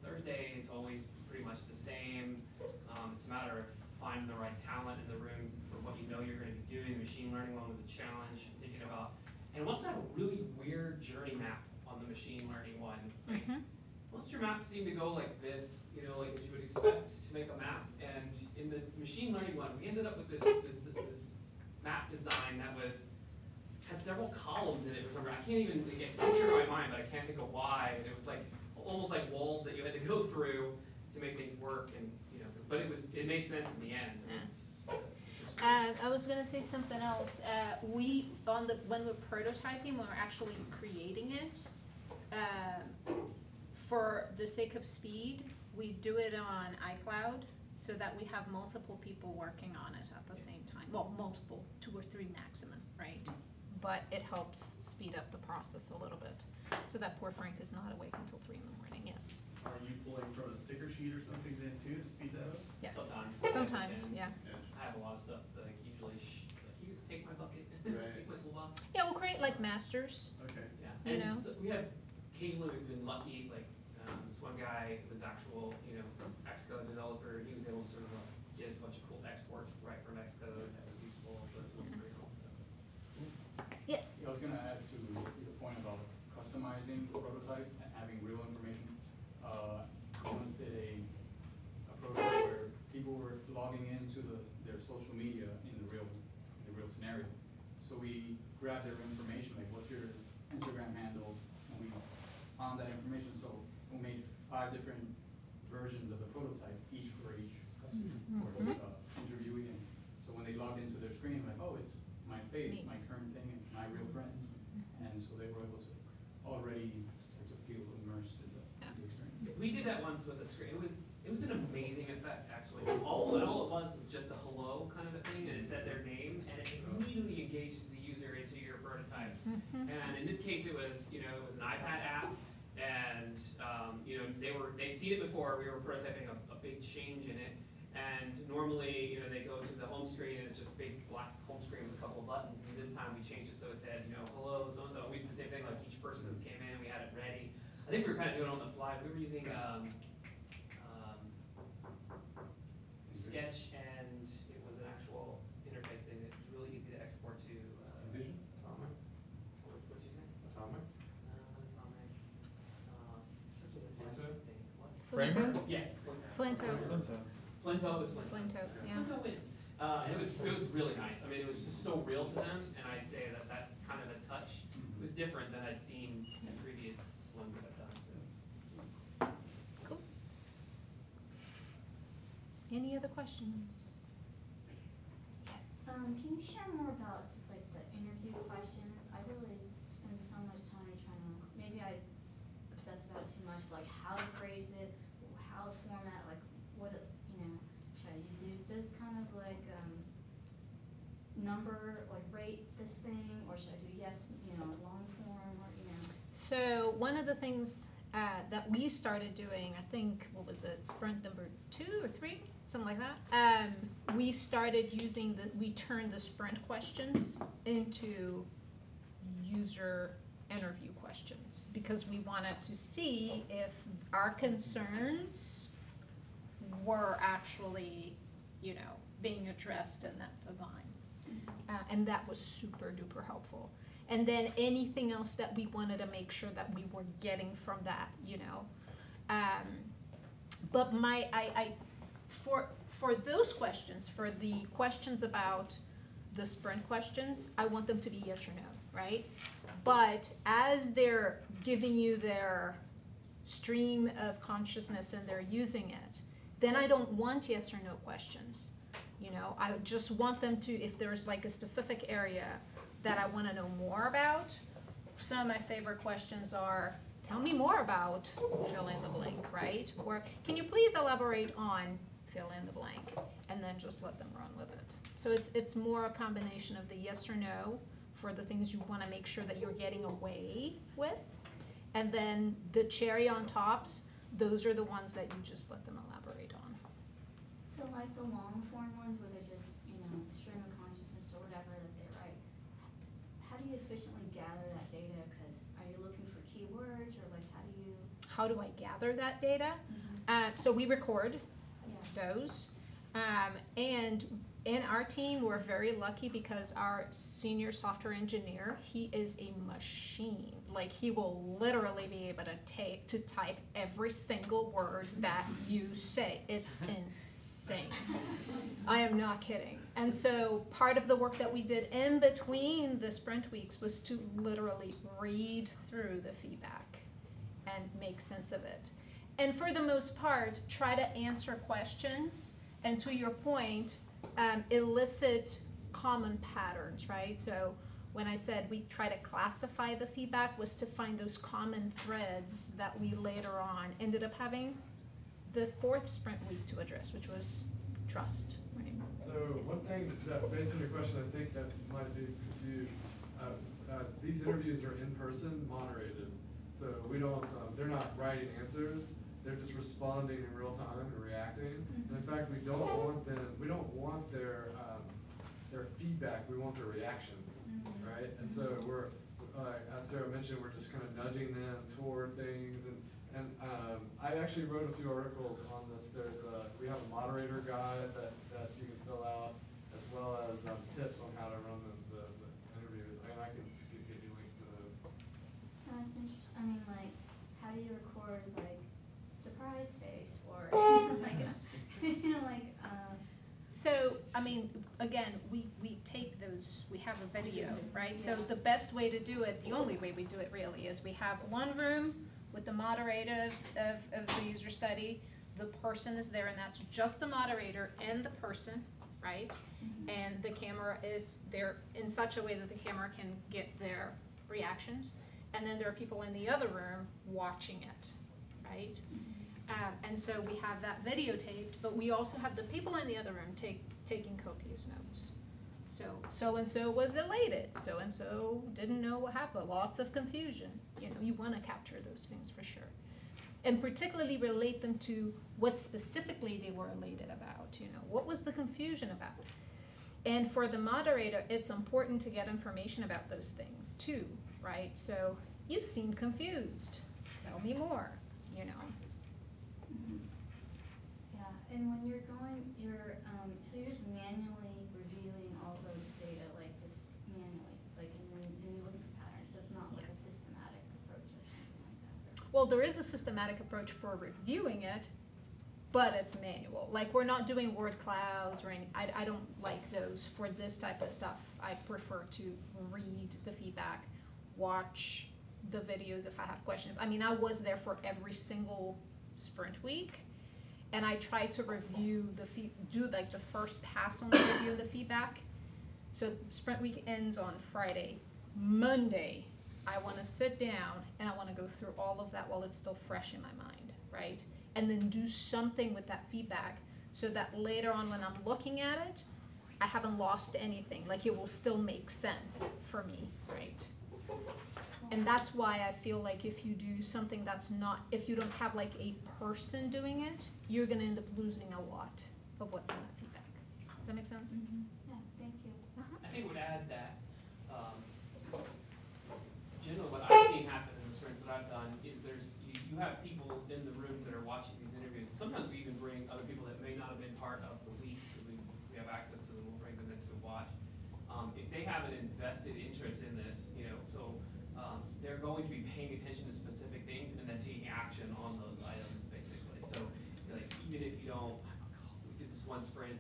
Thursday is always pretty much the same. It's a matter of finding the right talent in the room for what you know you're going to be doing. The machine learning one was a challenge. Thinking about, and what's that really weird journey map on the machine learning one? Like, most of your maps seem to go like this, like as you would expect to make a map. And in the machine learning one, we ended up with this map design that had several columns in it for some reason. I can't even get the picture in my mind, but I can't think of why. It was like almost like walls that you had to go through to make things work, and but it made sense in the end. I was gonna say something else. When we're prototyping, when we're actually creating it, for the sake of speed, we do it on iCloud so that we have multiple people working on it at the same time. Well, multiple, 2 or 3 maximum, right? But it helps speed up the process a little bit, so that poor Frank is not awake until 3 in the morning. Yes. Are you pulling from a sticker sheet or something then too to speed that up? Yes. Sometimes. Yeah. I have a lot of stuff that I usually you take my bucket, Right. take my little bucket. Yeah, we'll create like masters. Okay. Yeah, You and know? so occasionally we've been lucky, like, this one guy was actual, Xcode developer, he was able to sort of get us a bunch of cool exports right from Xcode that was useful, so it's pretty cool stuff. Yes. I was gonna add to the point about customizing the prototype and having real information. I once did a prototype where people were logging into their social media in the real scenario. So we grabbed their information, like what's your Instagram handle, and we found that information. So we made 5 different versions of the prototype, each for each customer or interviewee. And so when they logged into their screen, like, oh, it's my face, me. my current thing, and my real friends. And so they were able to already start to feel immersed in the experience. We did that once with a screen. It was an amazing effect, actually. All it was just a hello kind of a thing, and it said their name, and it immediately engages the user into your prototype. And in this case, it was an iPad app, and they've seen it before. We were prototyping a big change in it, and normally they go to the home screen and it's just a big black home screen with a couple of buttons. And this time we changed it so it said hello so and so. We did the same thing, like each person who came in, we had it ready. I think we were kind of doing it on the fly. We were using Sketch, and it was an actual interface they Framer? Yes. Flinto. Flinto was Flinto. Flinto, yeah. Flinto wins. And it was really nice. I mean, it was just so real to them, and I'd say that kind of a touch was different than I'd seen in previous ones that I've done, so. Cool. Any other questions? Yes. Can you share more about just like the interview questions? I really spend so much time trying to, maybe I obsess about it too much, but like how to phrase it, how to format, like what, should I do this kind of like, number, like rate this thing, or should I do yes, long form, or, So one of the things that we started doing, I think, what was it, sprint number 2 or 3, something like that. We started using we turned the sprint questions into user interview questions because we wanted to see if our concerns were actually, being addressed in that design. And that was super duper helpful. And then anything else that we wanted to make sure that we were getting from that, But for those questions, for the questions about the sprint questions, I want them to be yes or no, right? But as they're giving you their stream of consciousness and they're using it, then I don't want yes or no questions. I just want them to, if there's like a specific area that I want to know more about, some of my favorite questions are, tell me more about fill in the blank, right? Or can you please elaborate on fill in the blank? And then just let them run with it. So it's more a combination of the yes or no for the things you want to make sure that you're getting away with. And then the cherry on tops, those are the ones that you just let them elaborate on. So like the long form ones where they're just, stream of consciousness or whatever that they write, how do you efficiently gather that data? Because are you looking for keywords or like how do I gather that data? So we record those. And in our team, we're very lucky because our senior software engineer, he is a machine. Like he will literally be able to type every single word that you say. It's insane. I am not kidding. And so part of the work that we did in between the sprint weeks was to literally read through the feedback and make sense of it. And for the most part, try to answer questions and, to your point, elicit common patterns, right? So when I said we try to classify the feedback, was to find those common threads that we later on ended up having the 4th sprint week to address, which was trust, right? So one thing that, based on your question, I think that might be confused. These interviews are in person, moderated. So we don't, they're not writing answers. They're just responding in real time and reacting. And in fact, we don't want their feedback. We want their reactions, right? And so we're, as Sarah mentioned, we're just kind of nudging them toward things. And I actually wrote a few articles on this. We have a moderator guide that you can fill out, as well as tips on how to run the interviews. And I can get you links to those. That's interesting. I mean, like, how do you record, like, surprise face or So, I mean, again, we take those, we have a video, right? So the best way to do it, the only way we do it really, is we have one room with the moderator of the user study. The person is there, and that's just the moderator and the person, right? And the camera is there in such a way that the camera can get their reactions. And then there are people in the other room watching it, right? And so we have that videotaped, but we also have the people in the other room taking copious notes. So-and-so was elated, so-and-so didn't know what happened, lots of confusion. You want to capture those things for sure. And particularly relate them to what specifically they were elated about, what was the confusion about? And for the moderator, it's important to get information about those things too, right? So, you seem confused, tell me more, Yeah, and when you're so you're just manually reviewing all those data, like just manually, like and then looking at patterns. So it's not like a systematic approach or something like that. Well, Well, there is a systematic approach for reviewing it, but it's manual. Like, we're not doing word clouds or any, I don't like those for this type of stuff. I prefer to read the feedback, watch the videos if I have questions. I mean, I was there for every single sprint week, and I try to review do like the first pass on the review of the feedback. So sprint week ends on Friday. Monday, I wanna sit down and I wanna go through all of that while it's still fresh in my mind, right? And then do something with that feedback so that later on when I'm looking at it, I haven't lost anything, like it will still make sense for me, right? And that's why I feel like if you do something that's not, if you don't have like a person doing it, you're gonna end up losing a lot of what's in that feedback. Does that make sense? Yeah, thank you. I think I would add that, generally what I've seen happen in the sprints that I've done is you have people in the room that are watching these interviews. Sometimes we even bring other people that may not have been part of the week, because we have access to them, we'll bring them in to watch. If they have an invested interest in this, so they're going to be paying attention to specific things and then taking action on those items, basically. So, like, even if you don't, we did this one sprint,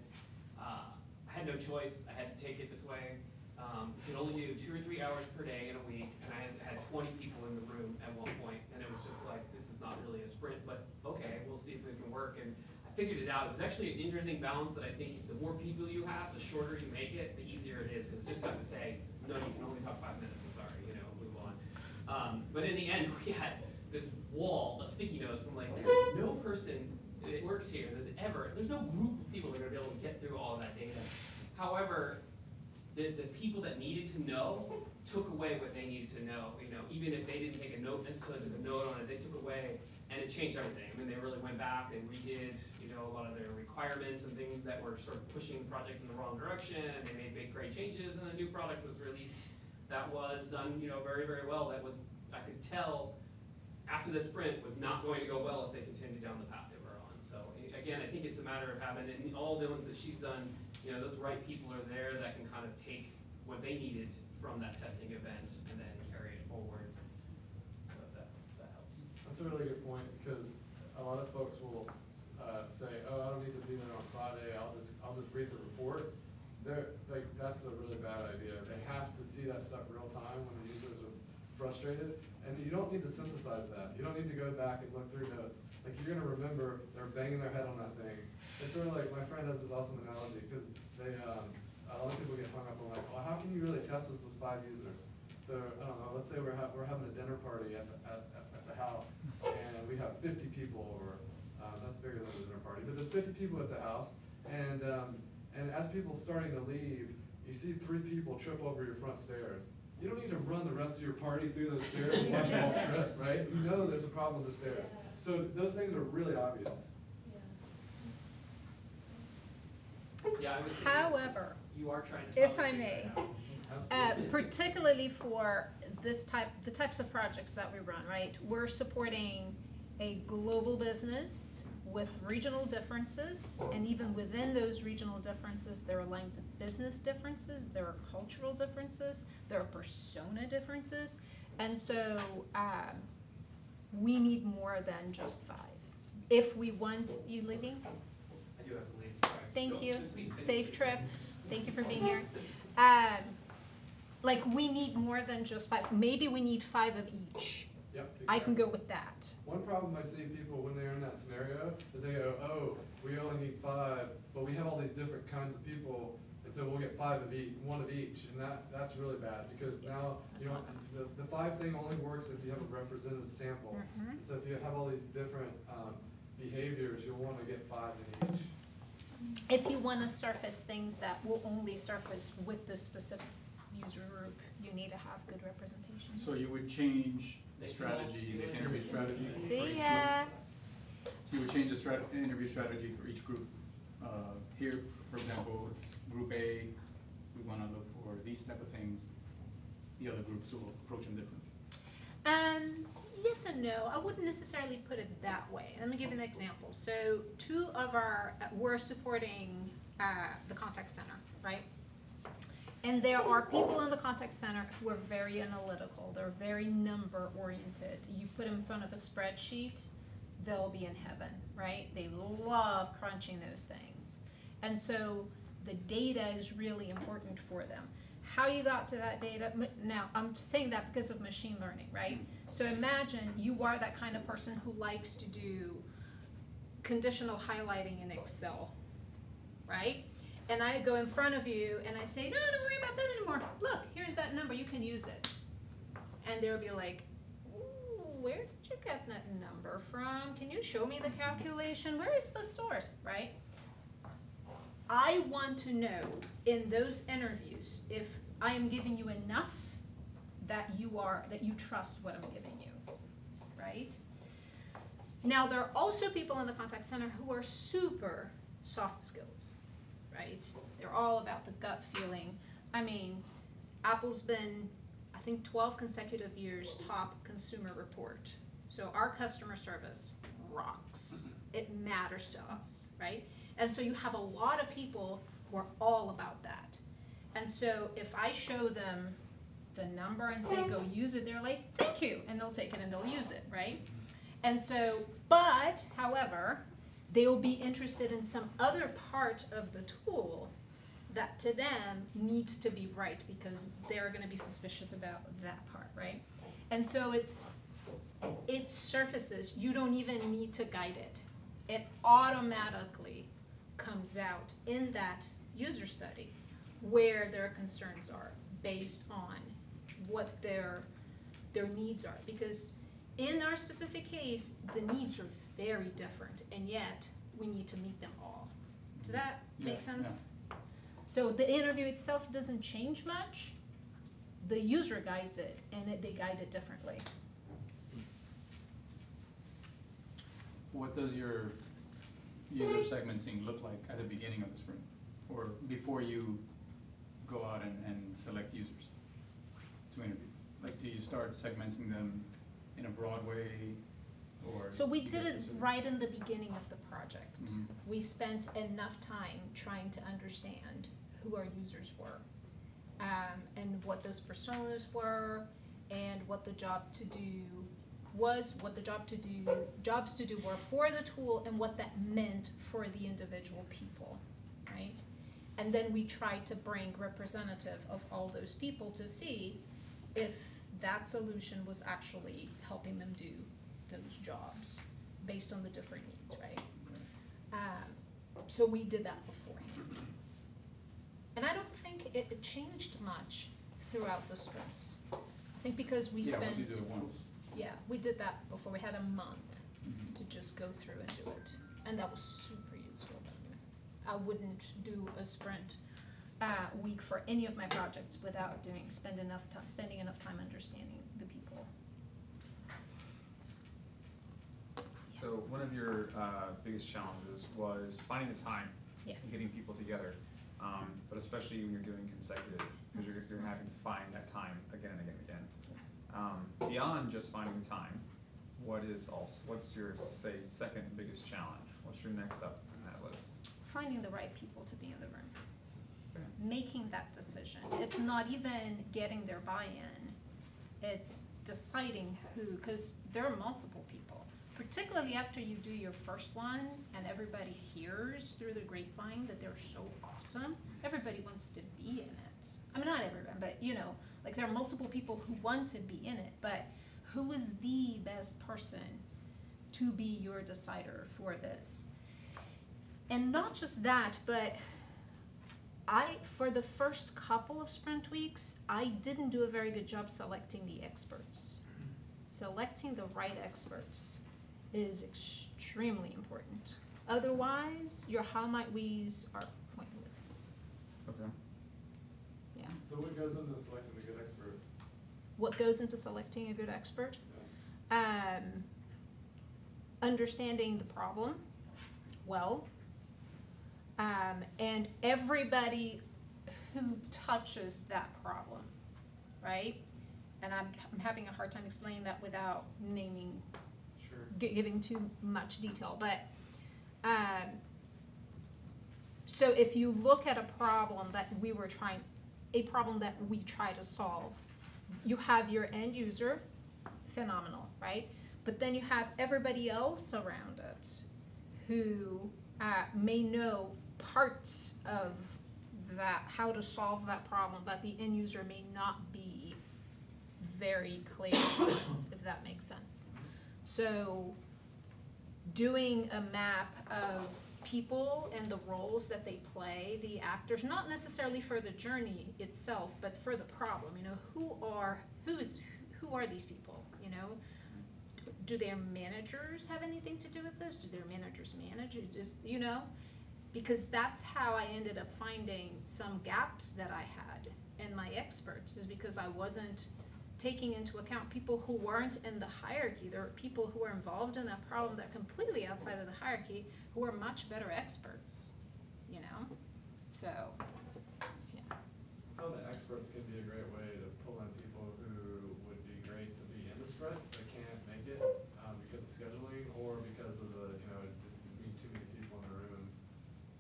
I had no choice, I had to take it this way. We could only do 2 or 3 hours per day in a week, and I had 20 people in the room at one point, and it was just like, this is not really a sprint, but okay, we'll see if it can work. And I figured it out. It was actually an interesting balance that I think the more people you have, the shorter you make it, the easier it is, because it just got to say, no, you can only talk 5 minutes, I'm sorry, move on. But in the end, we had this wall of sticky notes. I'm like, there's no person that works here, there's no group of people that are going to be able to get through all of that data. However, the people that needed to know took away what they needed to know. Even if they didn't take a note, necessarily took a note on it, they took away, and it changed everything. I mean, they really went back and redid, a lot of their requirements and things that were sort of pushing the project in the wrong direction, and they made big, great changes, and a new product was released that was done, very, very well. That was, I could tell after the sprint was not going to go well if they continued down the path they were on. So again, I think it's a matter of having, and all the ones that she's done, those right people are there that can kind of take what they needed from that testing event and then carry it forward. So if that helps. That's a really good point, because a lot of folks will say, oh, I don't need to be there on Friday, I'll just read the report. That's a really bad idea. They have to see that stuff real time when the users are frustrated, and you don't need to synthesize that. You don't need to go back and look through notes. Like, you're gonna remember they're banging their head on that thing. It's sort of like, my friend has this awesome analogy, because a lot of people get hung up on like, well, how can you really test this with 5 users? So, I don't know, let's say we're having a dinner party at the house, and we have 50 people over. That's bigger than a dinner party, but there's 50 people at the house, and as people starting to leave, you see 3 people trip over your front stairs. You don't need to run the rest of your party through those stairs and watch them all trip, right? You know there's a problem with the stairs. So those things are really obvious. Yeah, I would say However, you are trying to if probably I may, figure it out. particularly for the types of projects that we run, right? We're supporting a global business with regional differences, and even within those regional differences, there are lines of business differences, there are cultural differences, there are persona differences, and so we need more than just 5. If we want, you leaving? I do have to leave. Sorry. Thank Go. you. Please finish. Safe trip. Thank you for being here. Like, we need more than just 5. Maybe we need 5 of each. Yep, I can exactly. go with that. One problem I see people when they're in that scenario is they go, oh, we only need 5, but we have all these different kinds of people, and so we'll get 5 of each, 1 of each, and that's really bad, because now, the 5 thing only works if you have a representative sample. Mhm. So if you have all these different behaviors, you'll want to get 5 in each. If you want to surface things that will only surface with this specific user group, you need to have good representation. So you would change the strategy, the interview strategy for each See group? ya. So you would change the interview strategy for each group. Here, for example, it's group A, we wanna look for these type of things. The other groups will approach them differently. Yes and no. I wouldn't necessarily put it that way. Let me give you an example. So 2 of we're supporting the contact center, right? And there are people in the contact center who are very analytical. They're very number oriented. You put them in front of a spreadsheet, they'll be in heaven, right? They love crunching those things. And so the data is really important for them. How you got to that data, now I'm saying that because of machine learning, right? So imagine you are that kind of person who likes to do conditional highlighting in Excel, right? And I go in front of you and I say, no, don't worry about that anymore. Look, here's that number, you can use it. And they'll be like, ooh, where did you get that number from? Can you show me the calculation? Where is the source, right? I want to know in those interviews if I am giving you enough that you trust what I'm giving you, right? Now, there are also people in the contact center who are super soft skills, right? They're all about the gut feeling. I mean, Apple's been, I think, 12 consecutive years top consumer report. So our customer service rocks. It matters to us, right? And so you have a lot of people who are all about that. And so if I show them the number and say, go use it, they're like, thank you, and they'll take it and they'll use it, right? And so, but, however, they'll be interested in some other part of the tool that to them needs to be right because they're going to be suspicious about that part, right? And so it surfaces. You don't even need to guide it. It automatically comes out in that user study where their concerns are based on what their needs are. Because in our specific case, the needs are very different, and yet we need to meet them all. Does that make sense? Yeah. So the interview itself doesn't change much. The user guides it, and they guide it differently. What does your user segmenting look like at the beginning of the sprint, or before you go out and select users to interview? Like, do you start segmenting them in a broad way, or? So we did it right in the beginning of the project. Mm-hmm. We spent enough time trying to understand who our users were, and what those personas were, and what the job to do was, what the jobs to do were for the tool, and what that meant for the individual people, right? And then we tried to bring representative of all those people to see if that solution was actually helping them do those jobs based on the different needs, right? So we did that beforehand. And I don't think it changed much throughout the sprints. I think because we spent... once you do it once. Yeah, we did that before. We had a month to just go through and do it. And that was super useful. I wouldn't do a sprint week for any of my projects without spending enough time understanding the people. So one of your biggest challenges was finding the time Yes. and getting people together, but especially when you're doing consecutive, because you're having to find that time again and again and again. Beyond just finding the time, what's your, say, second biggest challenge? What's your next up on that list? Finding the right people to be in the room. Okay. Making that decision. It's not even getting their buy-in. It's deciding who, because there are multiple people. Particularly after you do your first one and everybody hears through the grapevine that they're so awesome, everybody wants to be in it. I mean, not everyone, but like there are multiple people who want to be in it, but who is the best person to be your decider for this? And not just that, but for the first couple of sprint weeks, I didn't do a very good job selecting the experts. Selecting the right experts is extremely important. Otherwise, your how might we's are pointless. Okay. Yeah. So what goes into selecting a good expert? What goes into selecting a good expert? Understanding the problem well, and everybody who touches that problem, right? And I'm having a hard time explaining that without naming, giving too much detail, but so if you look at a problem that we were trying, a problem that we try to solve. You have your end user, phenomenal, right? But then you have everybody else around it who may know parts of that, how to solve that problem, that the end user may not be very clear, if that makes sense. So doing a map of people and the roles that they play, the actors, not necessarily for the journey itself, but for the problem, you know, who are these people, you know? Do their managers have anything to do with this? Do their managers manage? Just, you know, because that's how I ended up finding some gaps that I had in my experts, is because I wasn't taking into account people who weren't in the hierarchy. There are people who are involved in that problem that are completely outside of the hierarchy who are much better experts, you know? So, yeah. I found that experts can be a great way to pull in people who would be great to be in the sprint but can't make it because of scheduling or because of the, you know, being too many people in the room,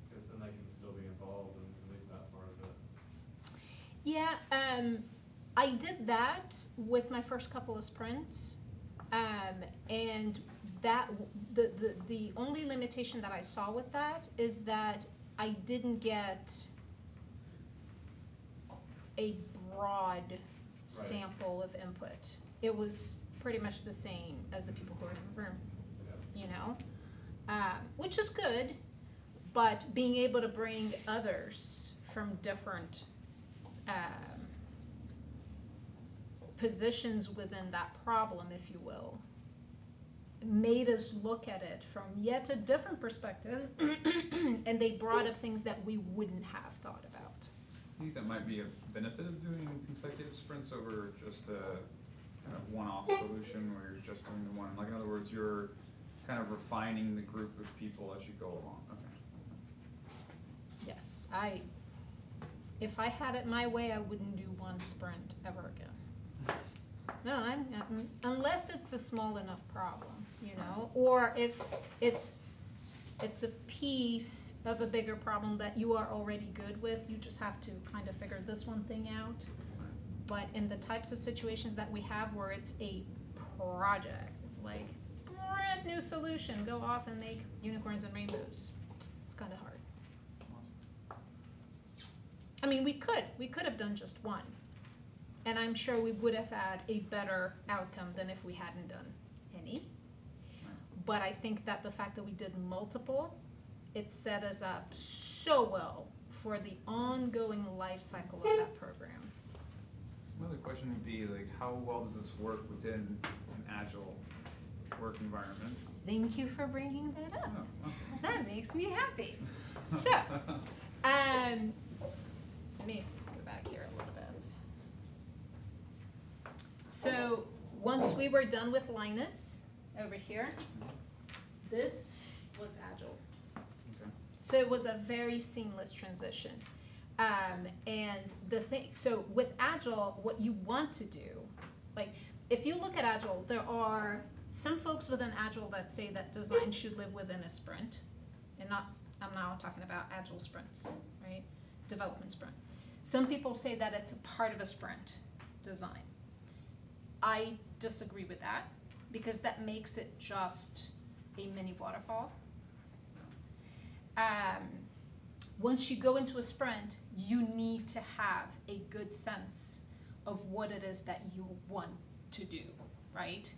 because then they can still be involved in at least that part of it. Yeah, I did that with my first couple of sprints, and that the only limitation that I saw with that is that I didn't get a broad sample of input. It was pretty much the same as the people who were in the room, you know, which is good, but being able to bring others from different positions within that problem, if you will, made us look at it from yet a different perspective, and they brought up things that we wouldn't have thought about. I think that might be a benefit of doing consecutive sprints over just a kind of one-off solution where you're just doing the one. Like, in other words, you're kind of refining the group of people as you go along. Okay. Yes, if I had it my way, I wouldn't do one sprint ever again. No, unless it's a small enough problem, you know, or if it's a piece of a bigger problem that you are already good with, you just have to kind of figure this one thing out. But in the types of situations that we have where it's a project, it's like brand new solution, go off and make unicorns and rainbows. It's kind of hard. I mean, we could have done just one. And I'm sure we would have had a better outcome than if we hadn't done any. But I think that the fact that we did multiple, it set us up so well for the ongoing life cycle of that program. So another question would be, like, how well does this work within an agile work environment? Thank you for bringing that up. Oh, awesome. That makes me happy. So, let me go back here a little bit. So once we were done with Linus over here, this was Agile. Okay. So it was a very seamless transition. And the thing, so with Agile, what you want to do, like if you look at Agile, there are some folks within Agile that say that design should live within a sprint, and I'm now talking about Agile sprints, right? Development sprint. Some people say that it's a part of a sprint, design. I disagree with that because that makes it just a mini waterfall. Once you go into a sprint, you need to have a good sense of what it is that you want to do, right?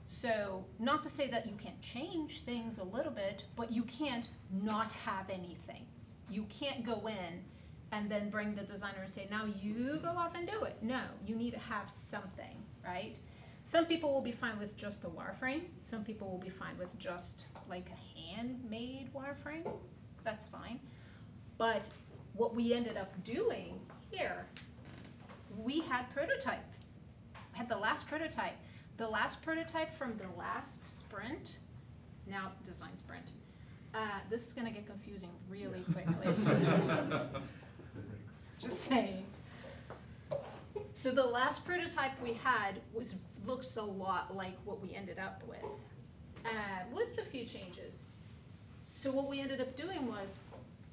So not to say that you can't change things a little bit, but you can't not have anything. You can't go in and then bring the designer and say, now you go off and do it. No, you need to have something, right? Some people will be fine with just the wireframe. Some people will be fine with just like a handmade wireframe. That's fine. But what we ended up doing here, we had prototype. We had the last prototype. The last prototype from the last sprint, now design sprint. This is gonna get confusing really quickly. Just saying. So the last prototype we had looks a lot like what we ended up with a few changes. So what we ended up doing was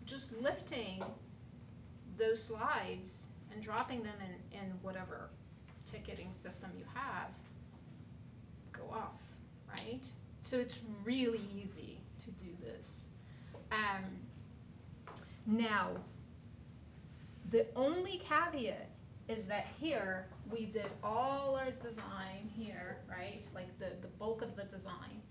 just lifting those slides and and dropping them in whatever ticketing system you have, go off, right? So it's really easy to do this. Now, the only caveat is that here, we did all our design here, right? Like the bulk of the design,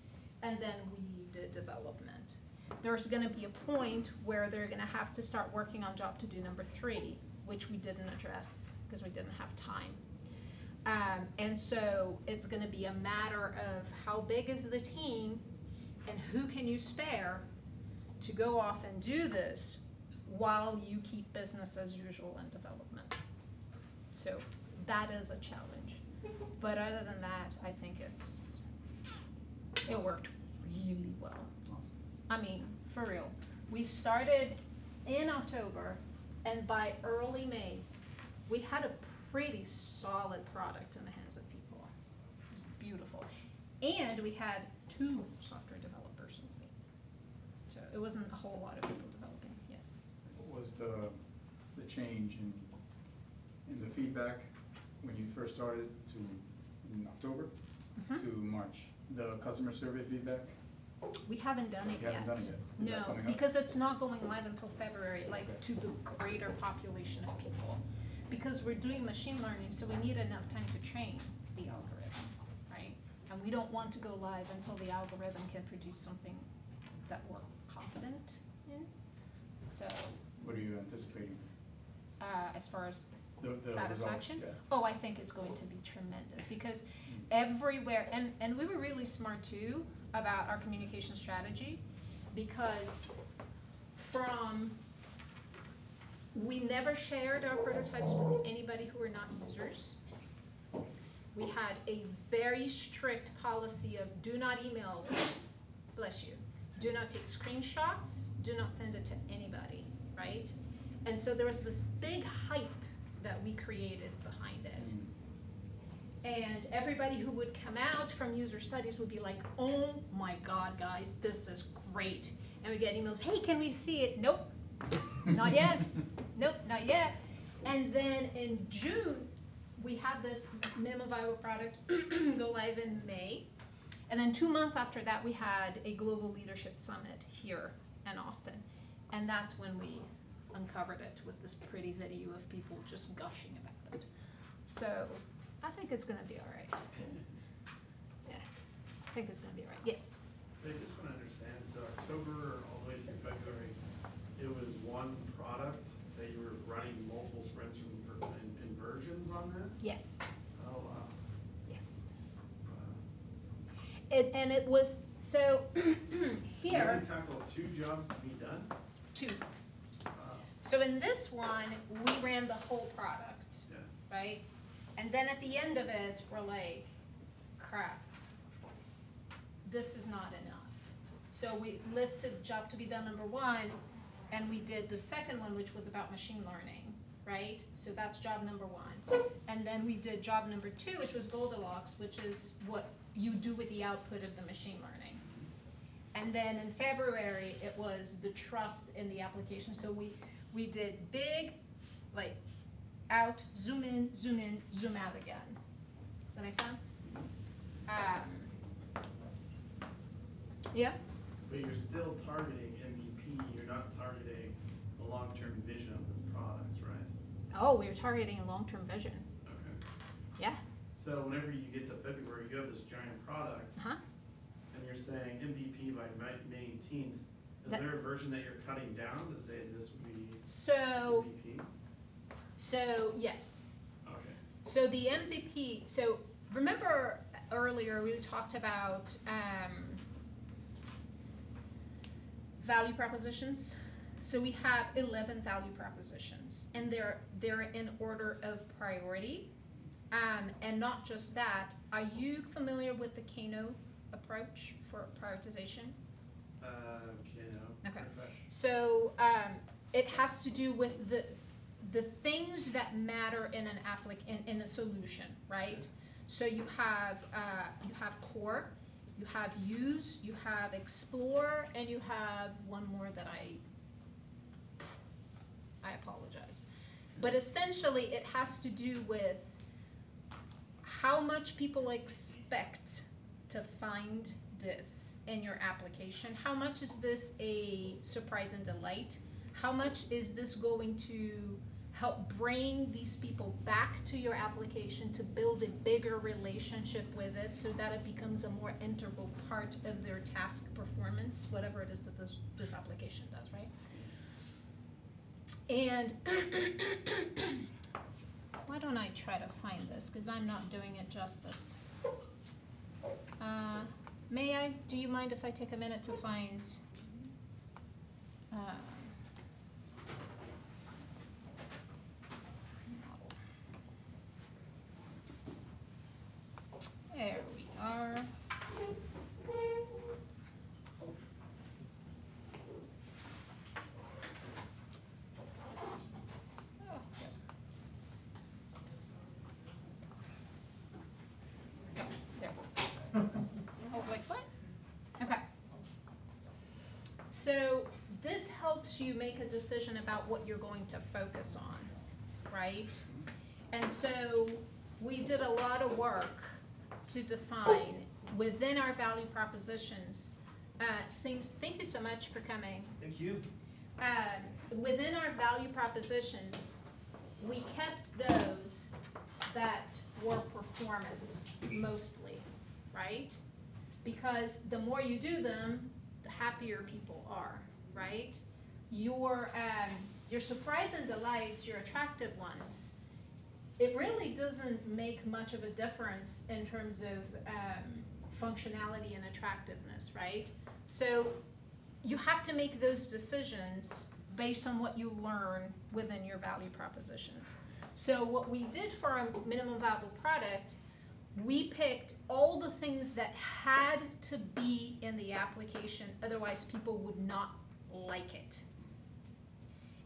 and then we did development. There's gonna be a point where they're gonna have to start working on job to do number 3, which we didn't address because we didn't have time. And so it's gonna be a matter of how big is the team and who can you spare to go off and do this while you keep business as usual in development. So that is a challenge. But other than that, I think it worked really well. Awesome. I mean, for real. We started in October, and by early May, we had a pretty solid product in the hands of people. It was beautiful. And we had 2 software developers with me. So it wasn't a whole lot of people developing, yes. What was the change in the feedback when you first started in October to March? The customer survey feedback? We haven't done it You yet. haven't done it yet? Is that No, coming up? because it's not going live until February, like to the greater population of people. Because we're doing machine learning, so we need enough time to train the algorithm, right? And we don't want to go live until the algorithm can produce something that we're confident in. So, What are you anticipating? as far as The satisfaction? results, Oh, I think it's going to be tremendous because everywhere, and we were really smart too about our communication strategy because we never shared our prototypes with anybody who were not users. We had a very strict policy of do not email us, bless you, do not take screenshots, do not send it to anybody, right? And so there was this big hype that we created behind it. And everybody who would come out from user studies would be like, oh my God, guys, this is great. And we get emails, hey, can we see it? Nope, not yet. Nope, not yet. And then in June, we had this Memo Viral product go live in May. And then 2 months after that, we had a Global Leadership Summit here in Austin. And that's when we uncovered it with this pretty video of people just gushing about it. So I think it's gonna be all right. Yeah, I think it's gonna be all right, yes. I just want to understand, so October all the way through February, it was one product that you were running multiple sprints in versions on that? Yes, Oh, wow. yes. Wow. And it was, so You here, only tackled 2 jobs to be done? 2. Wow. So in this one, we ran the whole product, Yeah. right? And then at the end of it, we're like, crap, this is not enough. So we lifted job to be done number 1, and we did the second one, which was about machine learning, right? So that's job number 1. And then we did job number 2, which was Goldilocks, which is what you do with the output of the machine learning. And then in February, it was the trust in the application. So we did big, like, out, zoom in, zoom out again. Does that make sense? Yeah? But you're still targeting MVP, you're not targeting the long-term vision of this product, right? Oh, we're targeting a long-term vision. Okay. Yeah. So whenever you get to February, you have this giant product, Uh-huh. and you're saying MVP by May 18th. Is That- there a version that you're cutting down to say this would be So, MVP? yes. Okay. So the MVP, so remember earlier we talked about value propositions? So we have 11 value propositions, and they're in order of priority. And not just that, are you familiar with the Kano approach for prioritization? Okay, no. Okay. Refresh. So it has to do with the things that matter in an in a solution, right? So you have core, you have use, you have explore, and you have one more that I apologize. But essentially, it has to do with how much people expect to find this in your application. How much is this a surprise and delight? How much is this going to help bring these people back to your application to build a bigger relationship with it so that it becomes a more integral part of their task performance, whatever it is that this application does, right? And why don't I try to find this, because I'm not doing it justice. May I? Do you mind if I take a minute to find there we are. There. I was like, what? Okay. So this helps you make a decision about what you're going to focus on, right? And so we did a lot of work to define within our value propositions. Thank you so much for coming. Thank you. Within our value propositions, we kept those that were performance mostly, right? Because the more you do them, the happier people are, right? Your surprise and delights, your attractive ones, it really doesn't make much of a difference in terms of functionality and attractiveness, right? So you have to make those decisions based on what you learn within your value propositions. So what we did for our minimum viable product, we picked all the things that had to be in the application, otherwise people would not like it.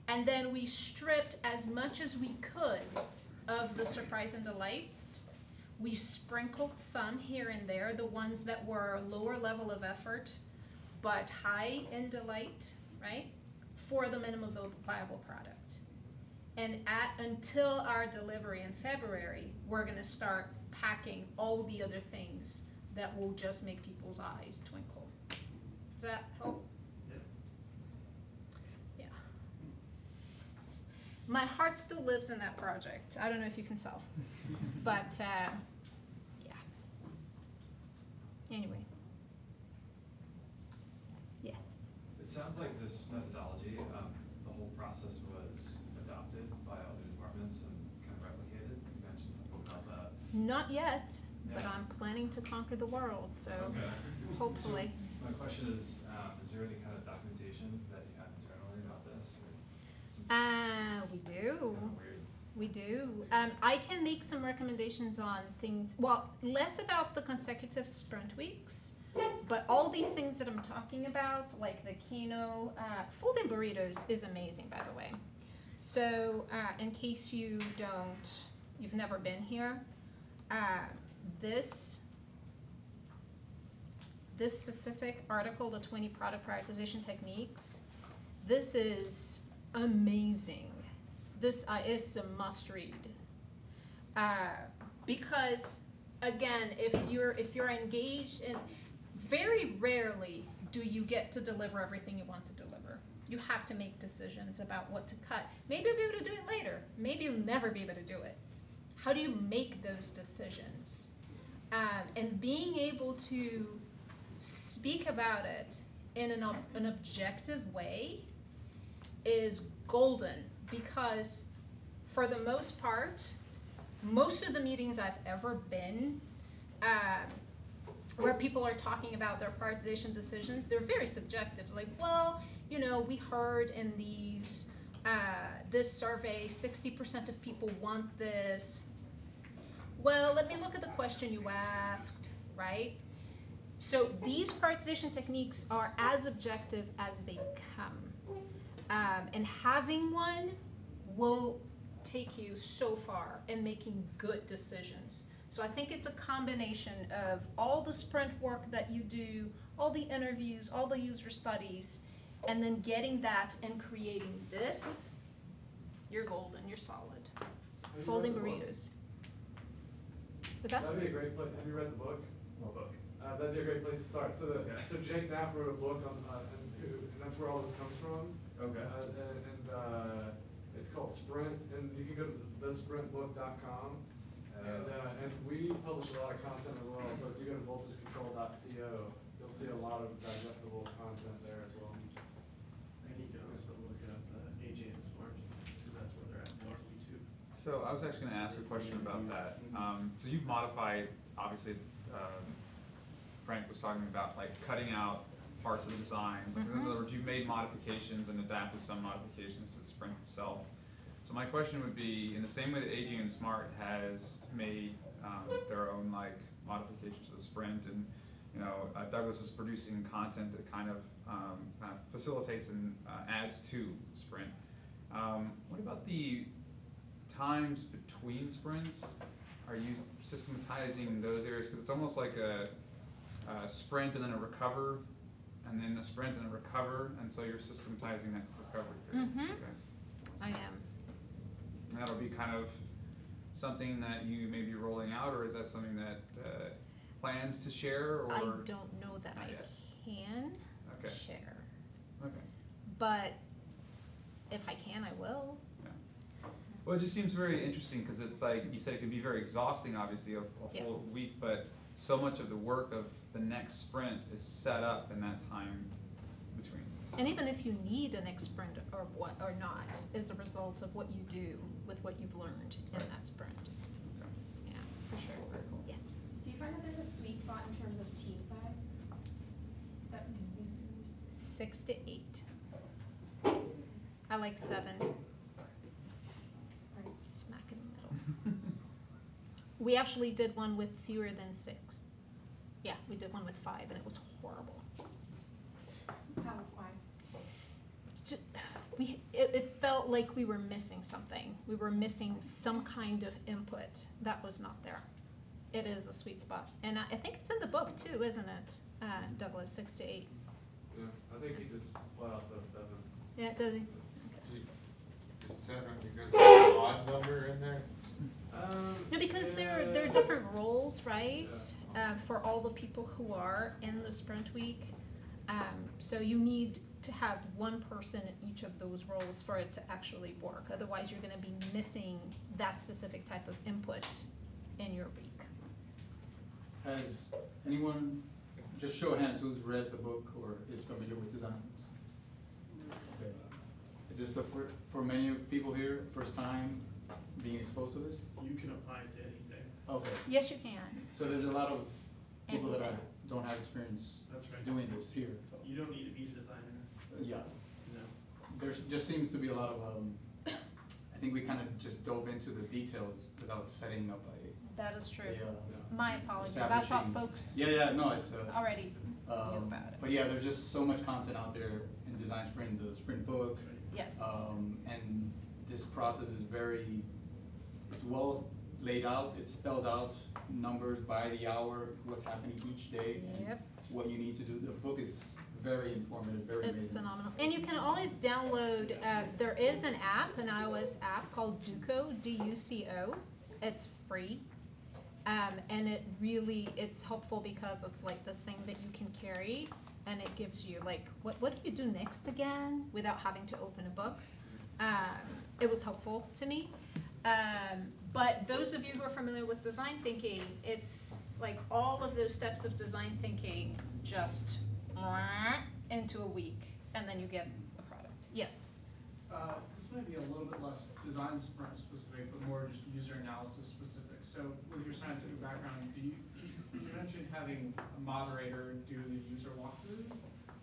And then we stripped as much as we could of the surprise and delights. We sprinkled some here and there, the ones that were lower level of effort, but high in delight, right? For the minimum viable product. And until our delivery in February, we're gonna start packing all the other things that will just make people's eyes twinkle. Does that help? Yeah. My heart still lives in that project. I don't know if you can tell. But, yeah. Anyway. Yes. It sounds like this methodology, the whole process was adopted by other departments and kind of replicated. You mentioned something about that. Not yet, but Yeah. I'm planning to conquer the world, so Okay. hopefully. So my question is there any kind of documentation that you have internally about this? We It's do. kind of weird. We do. I can make some recommendations on things, well, less about the consecutive sprint weeks, but all these things that I'm talking about, like the Kino, folding burritos is amazing, by the way. So, in case you've never been here, this specific article, the 20 product prioritization techniques, this is amazing. This is a must read. Because again, if you're engaged in, very rarely do you get to deliver everything you want to deliver. You have to make decisions about what to cut. Maybe you'll be able to do it later. Maybe you'll never be able to do it. How do you make those decisions? And being able to speak about it in an objective way is golden, because for the most part, most of the meetings I've ever been where people are talking about their prioritization decisions, they're very subjective. Like, well, you know, we heard in this survey, 60% of people want this. Well, let me look at the question you asked, right? So these prioritization techniques are as objective as they come. And having one will take you so far in making good decisions. So I think it's a combination of all the sprint work that you do, all the interviews, all the user studies, and then getting that and creating this you're golden, you're solid. Have you Folding read the book? burritos. What's that? That'd be a great place. Have you read the book? What book? That'd be a great place to start. So, Okay. so Jake Knapp wrote a book on, and that's where all this comes from. Okay. It's called Sprint, and you can go to thesprintbook.com. And we publish a lot of content as well. So if you go to voltagecontrol.co, you'll see a lot of digestible content there as well. And you can also look up AJ and Smart, because that's where they're at now on YouTube. So I was actually gonna ask a question about that. So you've modified, obviously, Frank was talking about like cutting out parts of the designs. Like, in other words, you've made modifications and adapted some modifications to the Sprint itself. So my question would be, in the same way that AG and Smart has made their own like modifications to the Sprint, and you know Douglas is producing content that kind of facilitates and adds to Sprint. What about the times between sprints? Are you systematizing those areas? Because it's almost like a sprint and then a recover, and then a sprint and a recover, and so you're systematizing that recovery period. Okay. I am. And that'll be kind of something that you may be rolling out, or is that something that plans to share, or? I don't know that Not I yet. can Okay. share, Okay. but if I can, I will. Well, it just seems very interesting, because it's like, you said, it can be very exhausting, obviously, a whole Yes. week, but so much of the work of the next sprint is set up in that time between. And even if you need an next sprint or what or not, is a result of what you do with what you've learned in Right. that sprint. Okay. Yeah, for sure. Very cool. Yes. Do you find that there's a sweet spot in terms of team size? That can be sweet. 6 to 8. I like 7. Right smack in the middle. We actually did one with fewer than 6. Yeah, we did one with 5, and it was horrible. How, why? It felt like we were missing something. We were missing some kind of input that was not there. It is a sweet spot, and I think it's in the book too, isn't it, Douglas? 6 to 8. Yeah, I think he just flat out says 7. Yeah, does he? Is 7 because there's an odd number in there? No, because there are different roles, right? For all the people who are in the sprint week. So you need to have one person in each of those roles for it to actually work. Otherwise, you're going to be missing that specific type of input in your week. Has anyone, just show of hands, who's read the book or is familiar with designs? Okay. Is this for many people here, first time being exposed to this? You can apply it to anything. Okay. Yes, you can. So there's a lot of people that Anything. don't have experience That's right. doing this here, so. You don't need to be a designer. Yeah, No. there just seems to be a lot of, I think we kind of just dove into the details without setting up That is true. a, My apologies. I thought establishing- folks Yeah, no, it's, already knew about it. but yeah, there's just so much content out there in Design Sprint, the Sprint book. Yes. And this process is it's well laid out, it's spelled out, numbers by the hour, what's happening each day. and Yep. what you need to do. The book is very informative, very amazing. It's phenomenal. And you can always download, there is an app, an iOS app called Duco, D-U-C-O. It's free. And it's helpful because it's like this thing that you can carry, and it gives you like, what do you do next again without having to open a book? It was helpful to me. But those of you who are familiar with design thinking, it's like all of those steps of design thinking just into a week, and then you get a product. Yes? This might be a little bit less design sprint specific, but more just user analysis specific. So with your scientific background, you mentioned having a moderator do the user walkthroughs.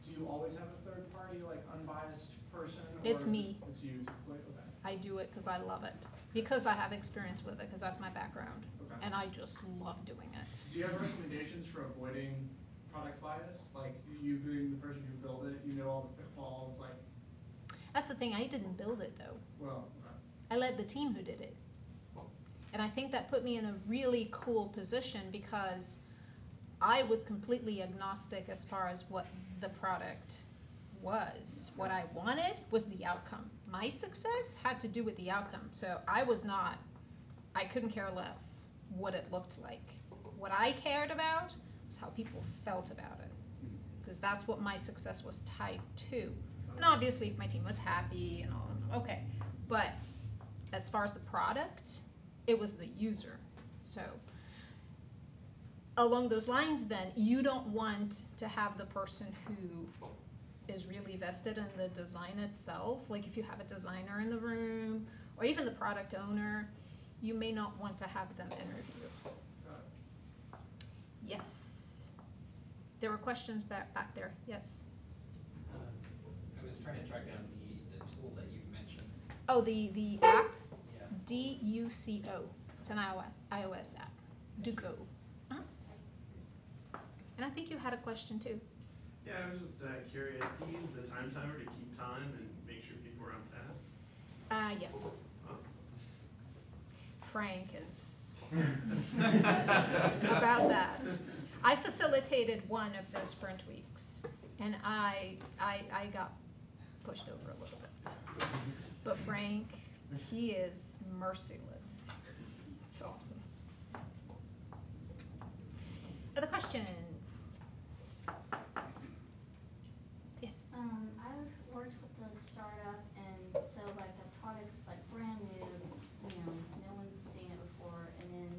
Do you always have a third party, like unbiased person? Or It's me. It's you typically? Okay. I do it because I love it. Because I have experience with it, because that's my background. Okay. And I just love doing it. Do you have recommendations for avoiding product bias? Like you being the person who built it, you know all the pitfalls, like, That's the thing, I didn't build it though. well, okay. I led the team who did it. And I think that put me in a really cool position because I was completely agnostic as far as what the product was. What I wanted was the outcome. my success had to do with the outcome. So I couldn't care less what it looked like. What I cared about was how people felt about it, because that's what my success was tied to. And obviously if my team was happy and all, okay. But as far as the product, it was the user. So along those lines then, you don't want to have the person who is really vested in the design itself. Like if you have a designer in the room, or even the product owner, you may not want to have them interview. Yes. There were questions back there. Yes. I was trying to track down the tool that you mentioned. Oh, the app? Yeah. DUCO. It's an iOS app. Duco. Huh? And I think you had a question too. Yeah, I was just curious, do you use the time timer to keep time and make sure people are on task? Yes. Awesome. Frank is about that. I facilitated one of those sprint weeks, and I got pushed over a little bit. But Frank, he is merciless. It's awesome. Other questions? Yes. I've worked with a startup, and so like the product's like brand new, no one's seen it before, and then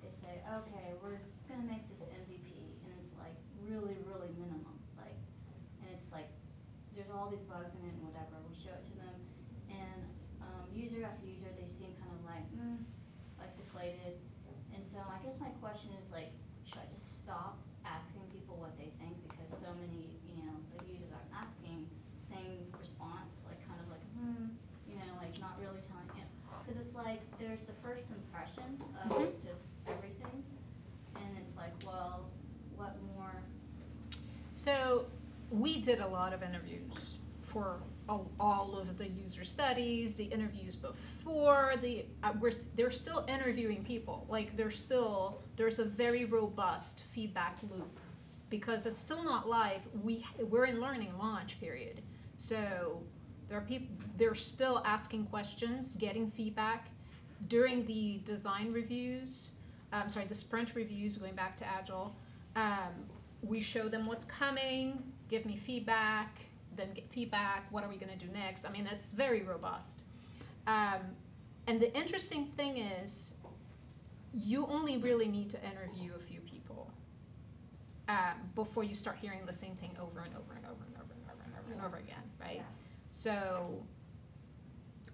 they say, okay, we're gonna make this MVP, and it's like really, really minimum, like, and it's like, there's all these bugs in it and whatever, we show it to them, and user after user, they seem kind of like deflated, and so I guess my question is like, should I just stop asking people what they think, because so many, the users are asking the same response, like kind of like, like not really telling you, because it's like, there's the first impression of just everything, and it's like, well, what more? So we did a lot of interviews for all of the user studies, the interviews before, they're still interviewing people. Like there's a very robust feedback loop, because it's still not live. We're in learning launch period. So there are people, they're still asking questions, getting feedback. During the design reviews, the sprint reviews, going back to Agile, we show them what's coming, give me feedback, then get feedback, what are we gonna do next? I mean, it's very robust. And the interesting thing is, you only really need to interview a few people before you start hearing the same thing over and over and over and over and over and over and over again, right? Yeah. So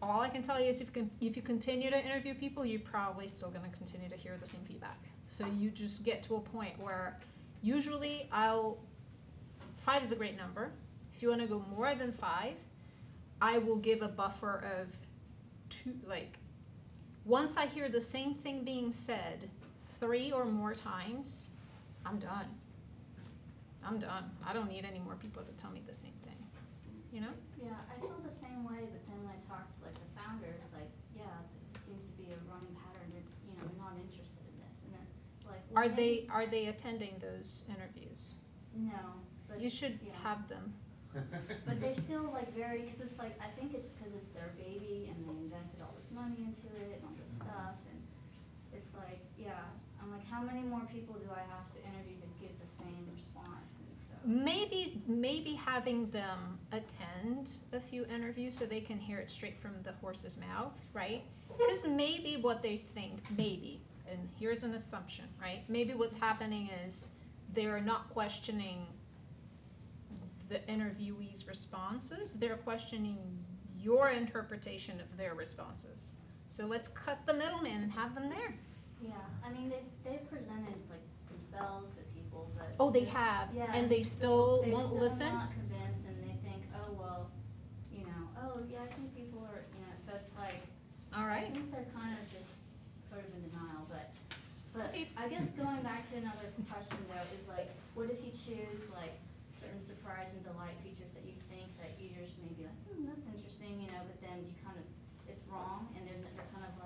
all I can tell you is if you continue to interview people, you're probably still gonna continue to hear the same feedback. So you just get to a point where usually 5 is a great number. If you wanna go more than 5, I will give a buffer of 2, once I hear the same thing being said 3 or more times, I'm done. I'm done. I don't need any more people to tell me the same thing, Yeah, I feel the same way, but then when I talk to the founders, this seems to be a running pattern, they're not interested in this, and then Are they attending those interviews? No, but. You should yeah. have them. But they're still very, because it's I think it's because it's their baby and they invested all this money into it and all this stuff, and it's I'm how many more people do I have to interview to give the same response? And so Maybe having them attend a few interviews so they can hear it straight from the horse's mouth, right? Because maybe what they think, and here's an assumption, right? Maybe what's happening is they're not questioning the interviewee's responses, they're questioning your interpretation of their responses. So let's cut the middleman and have them there. Yeah, I mean, they've presented themselves to people, but. Oh, they have, Yeah. and they still They're won't still listen? not convinced, and they think, oh, well, I think people are, so it's All I right. think they're kind of just sort of in denial, but I guess going back to another question though, is what if you choose certain surprise and delight features that you think that users may be that's interesting, but then you it's wrong, and they're kind of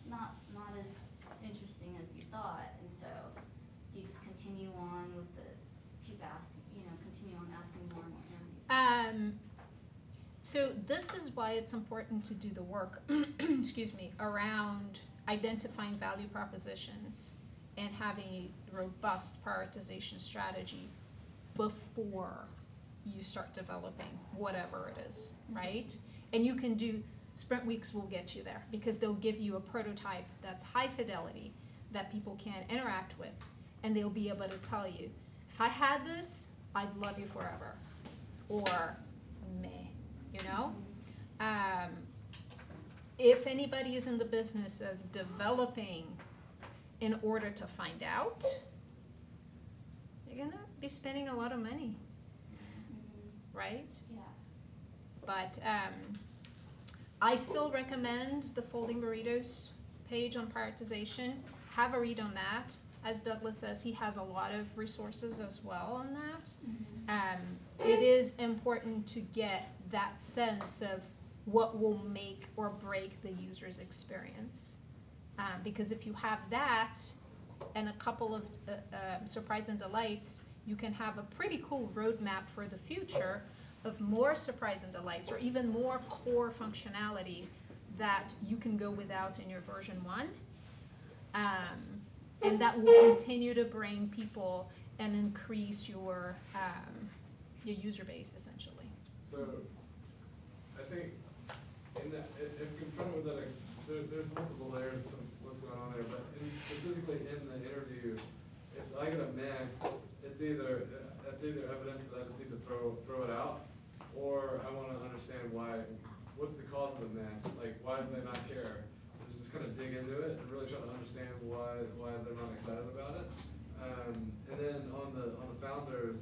not as interesting as you thought, and so do you just continue on with continue on asking more and more interviews? So this is why it's important to do the work, excuse me, around identifying value propositions and having a robust prioritization strategy before you start developing whatever it is, right? And you can do, sprint weeks will get you there because they'll give you a prototype that's high fidelity that people can interact with, and they'll be able to tell you, if I had this, I'd love you forever, or meh, you know? If anybody is in the business of developing in order to find out, you're gonna be spending a lot of money, right? Yeah. But I still recommend the Folding Burritos page on prioritization. Have a read on that. As Douglas says, he has a lot of resources as well on that. It is important to get that sense of what will make or break the user's experience. Because if you have that and a couple of surprise and delights, you can have a pretty cool roadmap for the future of more surprise and delights or even more core functionality that you can go without in your version 1. And that will continue to bring people and increase your user base, essentially. So, I think in that, if confronted with that, there's multiple layers of what's going on there, but specifically in the interview, if I get a meh, it's either evidence that I just need to throw it out, or I want to understand what's the cause of the meh, like why do they not care? And just kind of dig into it and really try to understand why they're not excited about it. And then on the founders,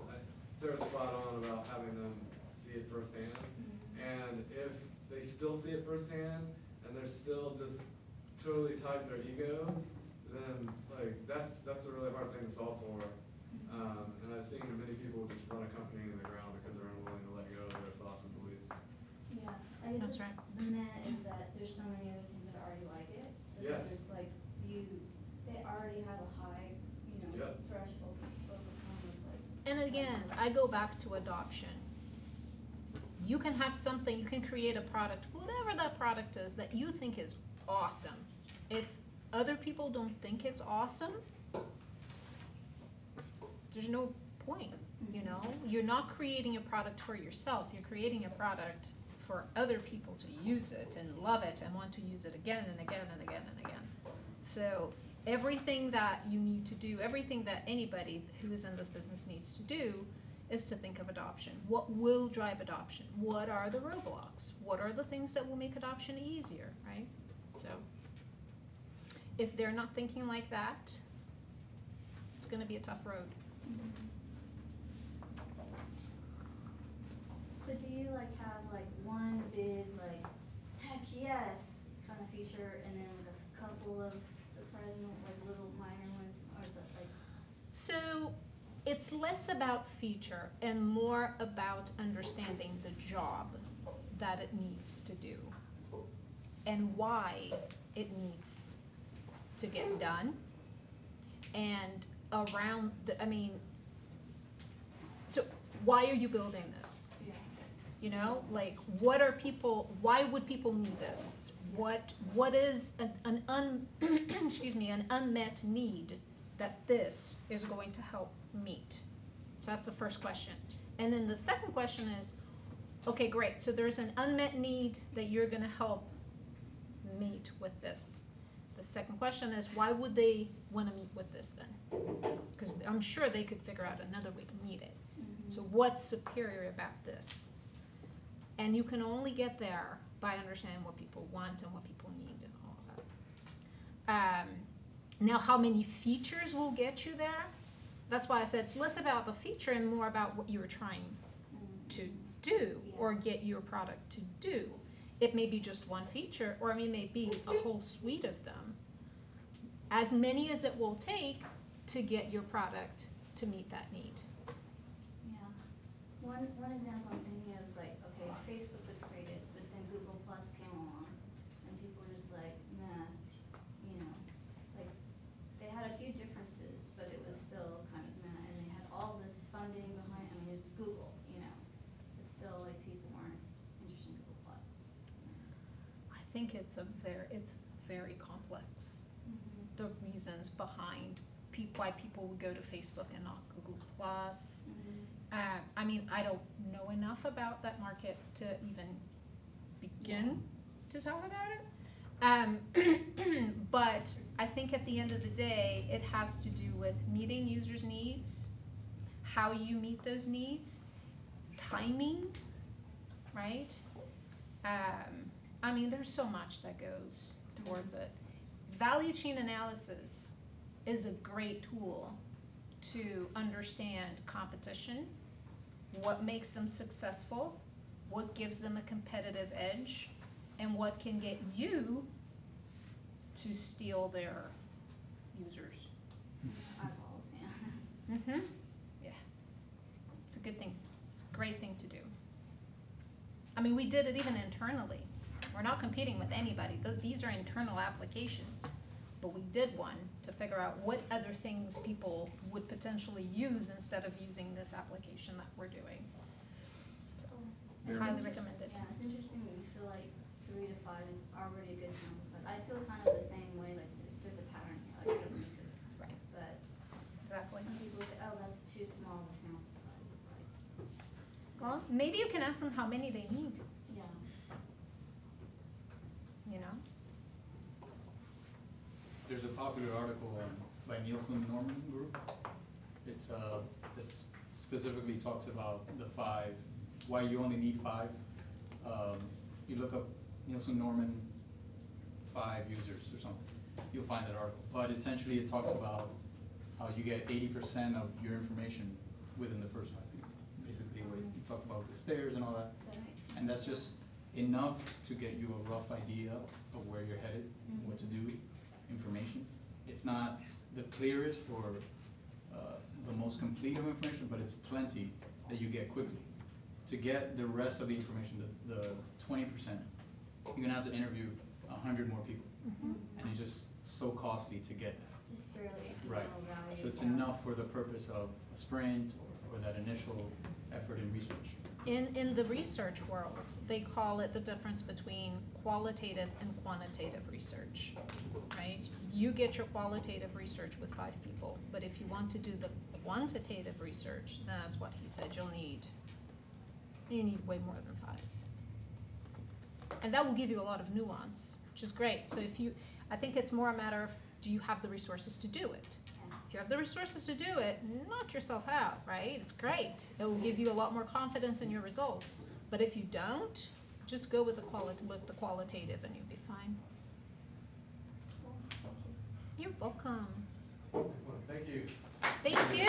Sarah's spot on about having them see it firsthand. And if they still see it firsthand and they're still just totally tied to their ego, then like that's a really hard thing to solve for. And I've seen many people just run a company in the ground because they're unwilling to let go of their thoughts and beliefs. Yeah, I guess That's it's, right. the meh is that there's so many other things that are already like it. So Yes. it's like they already have a high, Yep. threshold to overcome with like. And again, I go back to adoption. You can have something, you can create a product, whatever that product is, that you think is awesome. If other people don't think it's awesome, there's no point, you know? You're not creating a product for yourself, you're creating a product for other people to use it and love it and want to use it again and again and again and again. So everything that you need to do, everything that anybody who is in this business needs to do is to think of adoption. What will drive adoption? What are the roadblocks? What are the things that will make adoption easier, right? So if they're not thinking like that, it's gonna be a tough road. So do you like have like one big like heck yes kind of feature and then like a couple of surprising like little minor ones, or is that like? So it's less about feature and more about understanding the job that it needs to do and why it needs to get done. And around so why are you building this? Yeah. You know, like why would people need this? What is an unmet need that this is going to help meet? So that's the first question. And then the second question is, okay, great, so there's an unmet need that you're gonna help meet with this. The second question is, why would they wanna meet with this then? Because I'm sure they could figure out another way to meet it. So what's superior about this? And you can only get there by understanding what people want and what people need and all of that. Now, how many features will get you there? That's why I said it's less about the feature and more about what you're trying to do or get your product to do. It may be just one feature, or it may be a whole suite of them. As many as it will take to get your product to meet that need. Yeah. One example I'm thinking of is like, okay, Facebook was created, but then Google Plus came along, and people were just like, nah, like they had a few differences, but it was still kind of meh, and they had all this funding behind. I mean, it's Google, it's still like people weren't interested in think it's very complex, the reasons behind why people would go to Facebook and not Google Plus. I mean, I don't know enough about that market to even begin to talk about it. But I think at the end of the day, it has to do with meeting users' needs, how you meet those needs, timing, right? I mean, there's so much that goes towards it. Value chain analysis is a great tool to understand competition, what makes them successful, what gives them a competitive edge, and what can get you to steal their users. Eyeballs, yeah. Yeah. It's a good thing. It's a great thing to do. I mean, we did it even internally. We're not competing with anybody. These are internal applications. But we did one to figure out what other things people would potentially use instead of using this application that we're doing. So, It's highly interest- recommend it. Yeah, it's interesting that you feel like 3 to 5 is already a good sample size. I feel kind of the same way, like there's a pattern here, like I don't need to. Right. But Exactly. some people say, oh, that's too small of a sample size, like, Well, maybe you can ask them how many they need, yeah. you know? There's a popular article by Nielsen Norman Group. This specifically talks about the 5, why you only need 5. You look up Nielsen Norman 5 users or something, you'll find that article. But essentially it talks about how you get 80% of your information within the first 5 feet. Basically what you talked about, the stairs and all that. That makes sense. And that's just enough to get you a rough idea of where you're headed, what to do, information. It's not the clearest or the most complete of information, but it's plenty that you get quickly. To get the rest of the information, the 20%, you're gonna have to interview 100 more people. And it's just so costly to get that. Just barely Right. incremental value. So it's yeah. enough for the purpose of a sprint or that initial effort in research. In the research world, they call it the difference between qualitative and quantitative research, right? You get your qualitative research with 5 people, but if you want to do the quantitative research, then that's what he said, you need way more than 5. And that will give you a lot of nuance, which is great. So I think it's more a matter of, do you have the resources to do it? If you have the resources to do it, knock yourself out, right? It's great. It will give you a lot more confidence in your results. But if you don't, just go with the qualitative and you'll be fine. You're welcome. Excellent, thank you. Thank you.